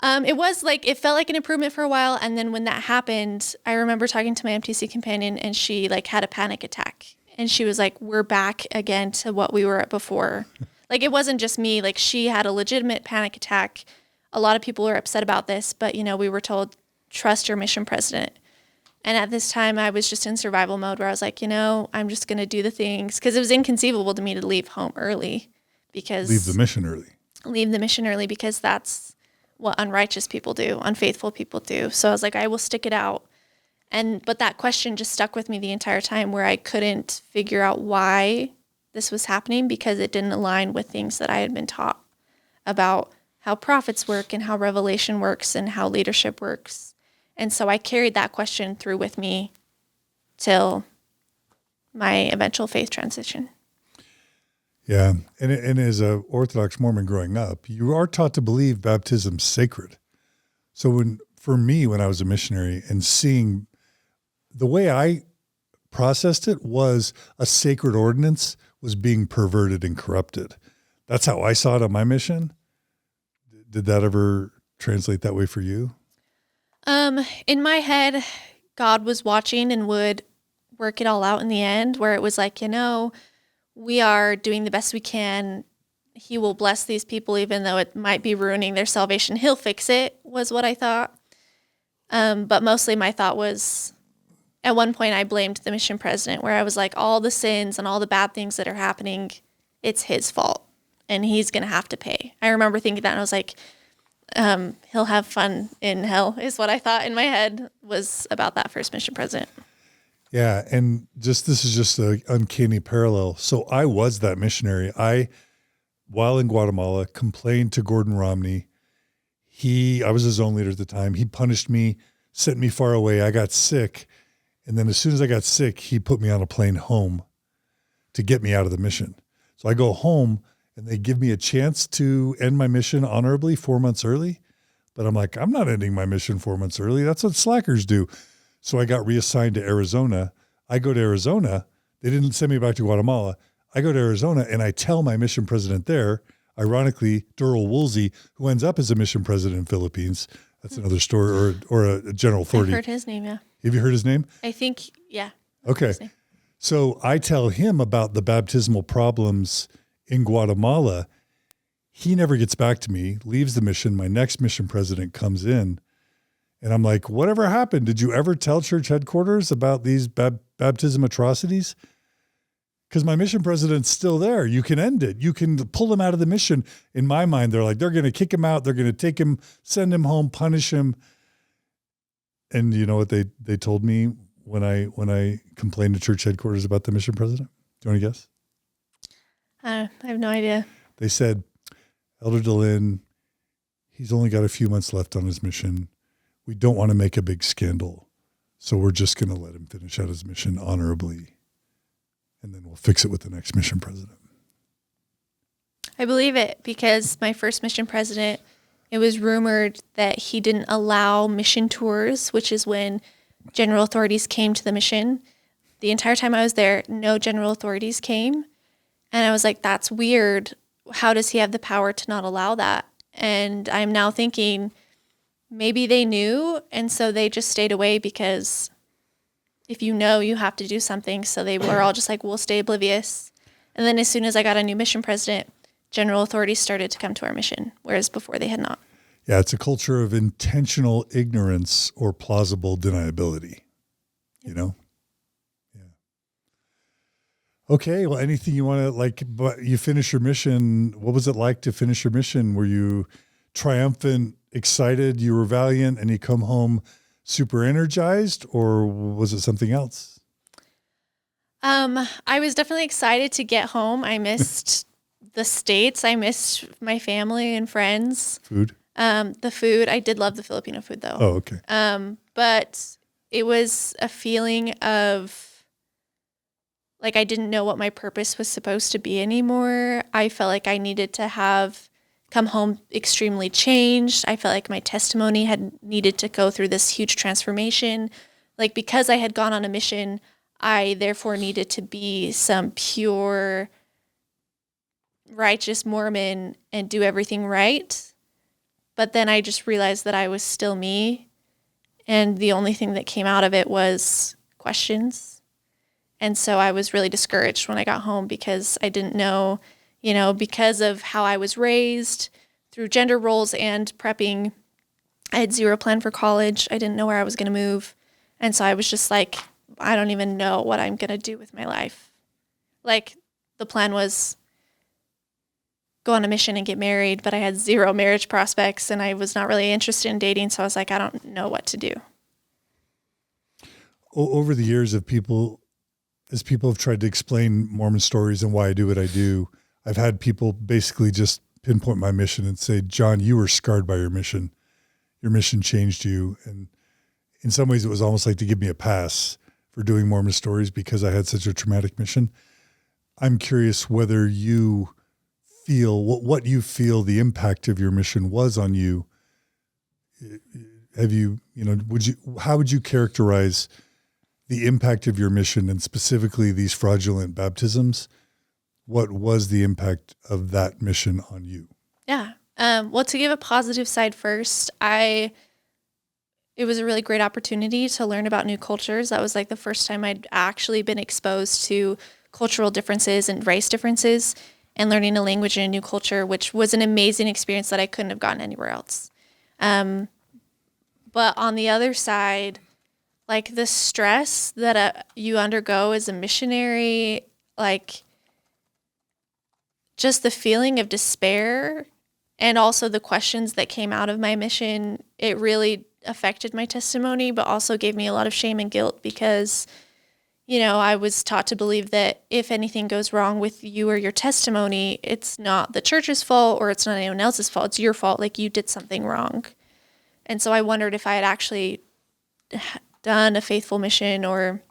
It was like, it felt like an improvement for a while. And then when that happened, I remember talking to my MTC companion and she had a panic attack. And she was like, we're back again to what we were at before. It wasn't just me. She had a legitimate panic attack. A lot of people were upset about this, but we were told, trust your mission president. And at this time I was just in survival mode where I was like, I'm just going to do the things, because it was inconceivable to me to leave home early because Leave the mission early because that's what unrighteous people do, unfaithful people do. So I was like, I will stick it out. But that question just stuck with me the entire time, where I couldn't figure out why this was happening, because it didn't align with things that I had been taught about how prophets work and how revelation works and how leadership works. And so I carried that question through with me till my eventual faith transition. Yeah. And as a Orthodox Mormon growing up, you are taught to believe baptism's sacred. So for me, when I was a missionary and seeing the way I processed it was a sacred ordinance was being perverted and corrupted. That's how I saw it on my mission. Did that ever translate that way for you? In my head, God was watching and would work it all out in the end, where it was like, we are doing the best we can. He will bless these people, even though it might be ruining their salvation. He'll fix it, was what I thought. But mostly my thought was, at one point I blamed the mission president, where I was like, all the sins and all the bad things that are happening, it's his fault and he's going to have to pay. I remember thinking that and I was like, he'll have fun in hell, is what I thought in my head was about that first mission president. Yeah. And this is just an uncanny parallel. So I was that missionary. While in Guatemala, complained to Gordon Romney. I was his zone leader at the time. He punished me, sent me far away. I got sick. And then as soon as I got sick, he put me on a plane home to get me out of the mission. So I go home and they give me a chance to end my mission honorably 4 months early. But I'm like, I'm not ending my mission 4 months early. That's what slackers do. So I got reassigned to Arizona. I go to Arizona. They didn't send me back to Guatemala. I go to Arizona and I tell my mission president there, ironically, Durrell Woolsey, who ends up as a mission president in Philippines. That's another story, or a general authority. I've heard his name, yeah. Have you heard his name? I think, yeah. Okay. So I tell him about the baptismal problems in Guatemala. He never gets back to me, leaves the mission. My next mission president comes in, and I'm like, whatever happened? Did you ever tell church headquarters about these baptism atrocities? Because my mission president's still there. You can end it. You can pull him out of the mission. In my mind, they're like, they're going to kick him out. They're going to take him, send him home, punish him. And you know what they told me when I complained to church headquarters about the mission president? Do you want to guess? I have no idea. They said, Elder Dehlin, he's only got a few months left on his mission. We don't want to make a big scandal. So we're just going to let him finish out his mission honorably. And then we'll fix it with the next mission president. I believe it because my first mission president, it was rumored that he didn't allow mission tours, which is when general authorities came to the mission. The entire time I was there, no general authorities came. And I was like, that's weird. How does he have the power to not allow that? And I'm now thinking maybe they knew, and so they just stayed away because if you know, you have to do something. So they were all just like, we'll stay oblivious. And then as soon as I got a new mission president, general authorities started to come to our mission, whereas before they had not. Yeah, it's a culture of intentional ignorance or plausible deniability, you know? Yeah. Okay, well, anything you want to, but you finish your mission. What was it like to finish your mission? Were you triumphant, excited, you were valiant, and you come home super energized, or was it something else? I was definitely excited to get home. I missed the States. I missed my family and friends. Food? The food. I did love the Filipino food though. Oh, okay. But it was a feeling of like I didn't know what my purpose was supposed to be anymore. I felt like I needed to come home extremely changed. I felt like my testimony had needed to go through this huge transformation. Like because I had gone on a mission, I therefore needed to be some pure, righteous Mormon and do everything right. But then I just realized that I was still me. And the only thing that came out of it was questions. And so I was really discouraged when I got home because I didn't know, because of how I was raised through gender roles and prepping, I had zero plan for college. I didn't know where I was going to move. And so I was just like, I don't even know what I'm going to do with my life. Like the plan was go on a mission and get married, but I had zero marriage prospects and I was not really interested in dating. So I was like, I don't know what to do. Over the years as people have tried to explain Mormon stories and why I do what I do, I've had people basically just pinpoint my mission and say, John, you were scarred by your mission. Your mission changed you. And in some ways it was almost like to give me a pass for doing Mormon stories because I had such a traumatic mission. I'm curious whether you feel what you feel the impact of your mission was on you. Have you, how would you characterize the impact of your mission and specifically these fraudulent baptisms? What was the impact of that mission on you? Yeah. Well, to give a positive side first, it was a really great opportunity to learn about new cultures. That was like the first time I'd actually been exposed to cultural differences and race differences and learning a language in a new culture, which was an amazing experience that I couldn't have gotten anywhere else. But on the other side, like the stress that you undergo as a missionary, like just the feeling of despair and also the questions that came out of my mission, it really affected my testimony, but also gave me a lot of shame and guilt because, I was taught to believe that if anything goes wrong with you or your testimony, it's not the church's fault or it's not anyone else's fault. It's your fault. Like you did something wrong. And so I wondered if I had actually done a faithful mission, or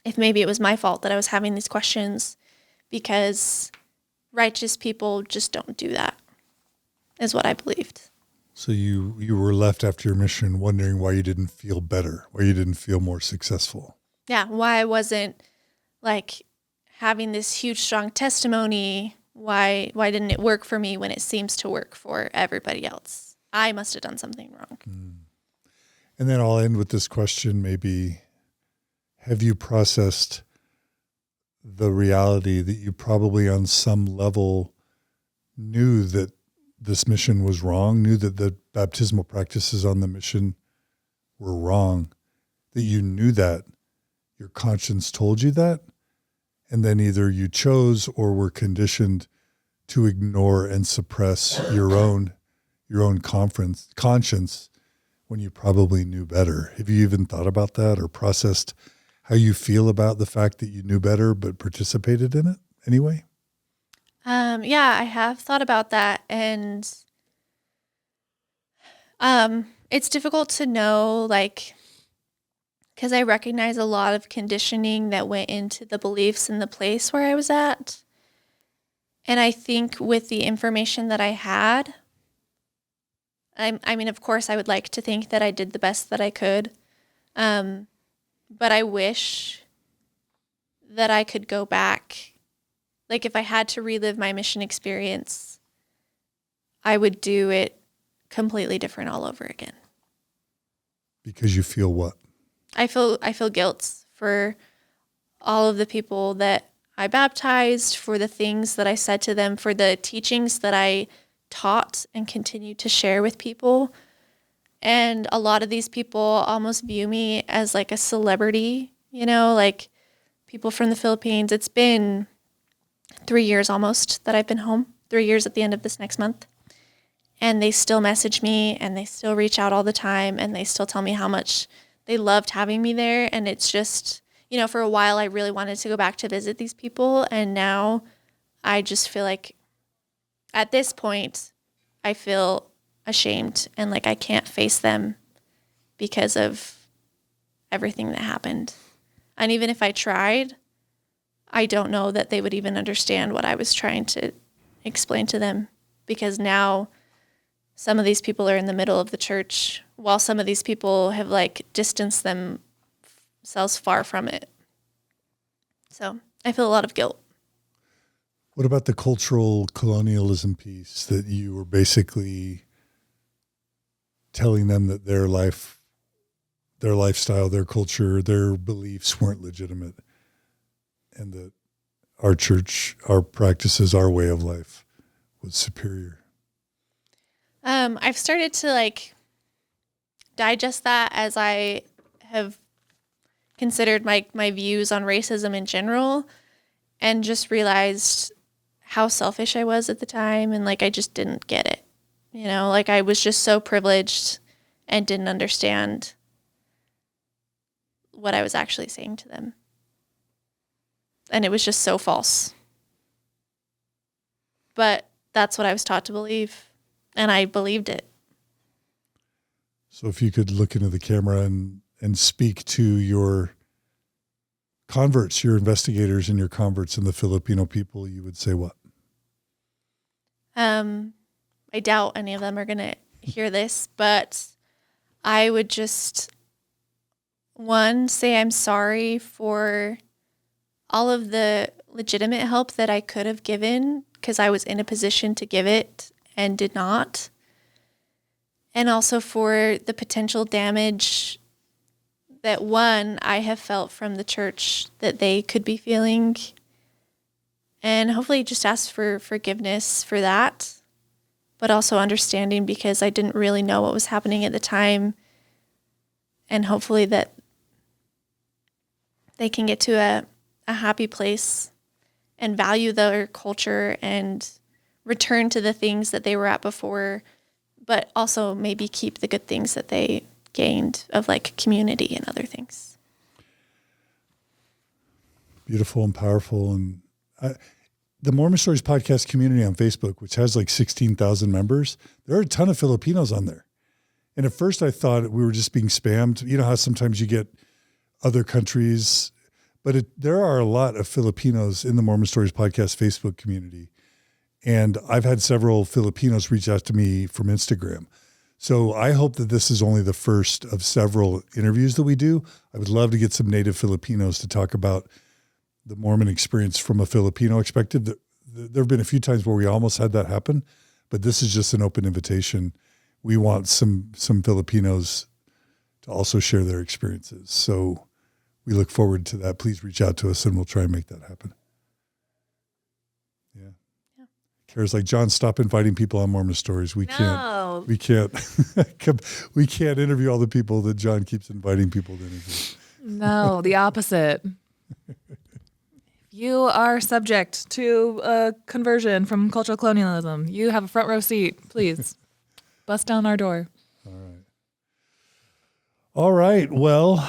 if maybe it was my fault that I was having these questions, because righteous people just don't do that, is what I believed. So you were left after your mission wondering why you didn't feel better, why you didn't feel more successful. Yeah, why I wasn't like having this huge, strong testimony. Why didn't it work for me when it seems to work for everybody else? I must have done something wrong. And then I'll end with this question, maybe. Have you processed the reality that you probably on some level knew that this mission was wrong, knew that the baptismal practices on the mission were wrong, that you knew that, your conscience told you that, and then either you chose or were conditioned to ignore and suppress your own conscience when you probably knew better? Have you even thought about that or processed how you feel about the fact that you knew better but participated in it anyway? Yeah, I have thought about that, and it's difficult to know, like, because I recognize a lot of conditioning that went into the beliefs in the place where I was at. And I think with the information that I had, I mean, of course, I would like to think that I did the best that I could. But I wish that I could go back. Like, if I had to relive my mission experience, I would do it completely different all over again. Because you feel what? I feel guilt for all of the people that I baptized, for the things that I said to them, for the teachings that I taught and continue to share with people. And a lot of these people almost view me as like a celebrity, like people from the Philippines. It's been 3 years almost that I've been home, 3 years at the end of this next month. And they still message me, and they still reach out all the time, and they still tell me how much they loved having me there. And it's just, for a while I really wanted to go back to visit these people. And now I just feel like at this point I feel ashamed and like I can't face them because of everything that happened. And even if I tried, I don't know that they would even understand what I was trying to explain to them, because now some of these people are in the middle of the church, while some of these people have like distanced themselves far from it. So I feel a lot of guilt. What about the cultural colonialism piece, that you were basically telling them that their life, their lifestyle, their culture, their beliefs weren't legitimate, and that our church, our practices, our way of life was superior? I've started to like digest that as I have considered my views on racism in general, and just realized how selfish I was at the time, and like I just didn't get it. Like I was just so privileged and didn't understand what I was actually saying to them. And it was just so false. But that's what I was taught to believe, and I believed it. So if you could look into the camera and speak to your converts, your investigators and your converts and the Filipino people, you would say what? I doubt any of them are going to hear this, but I would just, one, say I'm sorry for all of the legitimate help that I could have given, because I was in a position to give it and did not. And also for the potential damage that, one, I have felt from the church that they could be feeling. And hopefully just ask for forgiveness for that, but also understanding, because I didn't really know what was happening at the time. And hopefully that they can get to a happy place and value their culture and return to the things that they were at before, but also maybe keep the good things that they gained of like community and other things. Beautiful and powerful. And the Mormon Stories podcast community on Facebook, which has like 16,000 members, there are a ton of Filipinos on there. And at first I thought we were just being spammed. You know how sometimes you get other countries, but there are a lot of Filipinos in the Mormon Stories podcast Facebook community. And I've had several Filipinos reach out to me from Instagram. So I hope that this is only the first of several interviews that we do. I would love to get some native Filipinos to talk about the Mormon experience from a Filipino perspective. There have been a few times where we almost had that happen, but this is just an open invitation. We want some Filipinos to also share their experiences. So we look forward to that. Please reach out to us and we'll try and make that happen. Yeah. Kara's like, John, stop inviting people on Mormon Stories. We can't we can't interview all the people that John keeps inviting people to interview. No, the opposite. You are subject to conversion from cultural colonialism. You have a front row seat. Please bust down our door. All right. Well,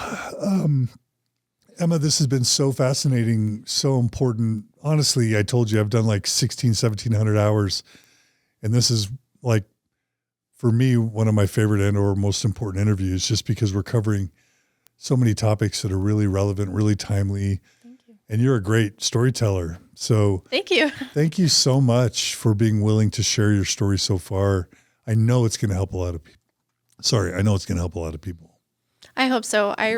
Emma, this has been so fascinating, so important. Honestly, I told you I've done like 1,700 hours. And this is like, for me, one of my favorite and or most important interviews, just because we're covering so many topics that are really relevant, really timely. Thank you. And you're a great storyteller. So thank you. Thank you so much for being willing to share your story so far. I know it's going to help a lot of people. I know it's going to help a lot of people. I hope so. I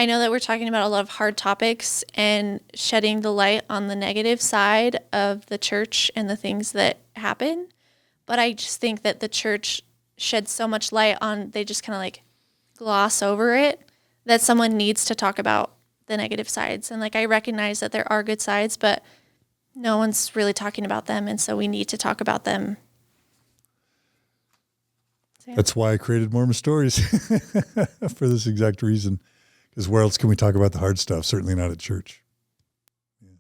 know that we're talking about a lot of hard topics and shedding the light on the negative side of the church and the things that happen. But I just think that the church sheds so much light on, they just kind of like gloss over it, that someone needs to talk about the negative sides. And like, I recognize that there are good sides, but no one's really talking about them. And so we need to talk about them. So, yeah. That's why I created Mormon Stories for this exact reason. Because where else can we talk about the hard stuff? Certainly not at church. Yeah.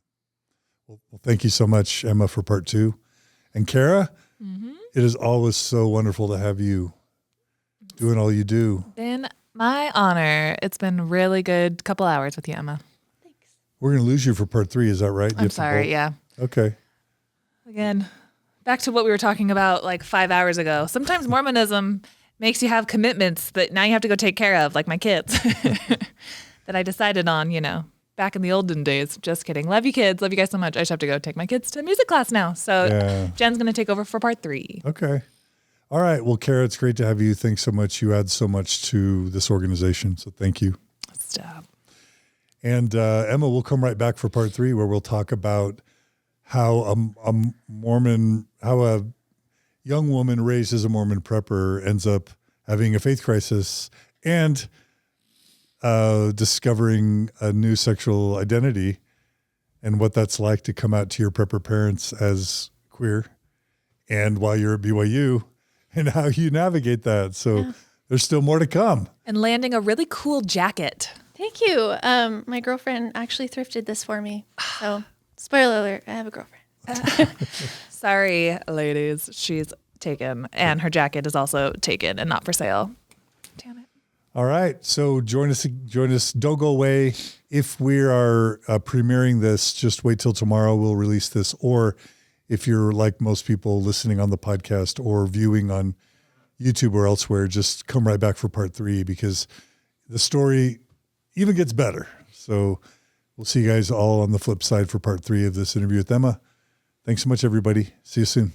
Well, thank you so much, Emma, for part 2. And Carah, It is always so wonderful to have you doing all you do. Been my honor. It's been really good couple hours with you, Emma. Thanks. We're going to lose you for part 3. Is that right? I'm sorry. Yeah. Okay. Again, back to what we were talking about like 5 hours ago. Sometimes Mormonism makes you have commitments that now you have to go take care of, like my kids that I decided on, back in the olden days. Just kidding. Love you kids. Love you guys so much. I just have to go take my kids to music class now. So Jen's going to take over for part 3. Okay. All right. Well, Carah, it's great to have you. Thanks so much. You add so much to this organization. So thank you. Stop. And Emma, we'll come right back for part 3 where we'll talk about how a young woman raised as a Mormon prepper ends up having a faith crisis and discovering a new sexual identity and what that's like to come out to your prepper parents as queer and while you're at BYU and how you navigate that. So there's still more to come. And landing a really cool jacket. Thank you. My girlfriend actually thrifted this for me. So spoiler alert, I have a girlfriend. Sorry, ladies. She's taken, and her jacket is also taken and not for sale. Damn it. All right. So join us. Don't go away. If we are premiering this, just wait till tomorrow. We'll release this. Or if you're like most people listening on the podcast or viewing on YouTube or elsewhere, just come right back for part 3 because the story even gets better. So we'll see you guys all on the flip side for part 3 of this interview with Emma. Thanks so much, everybody. See you soon.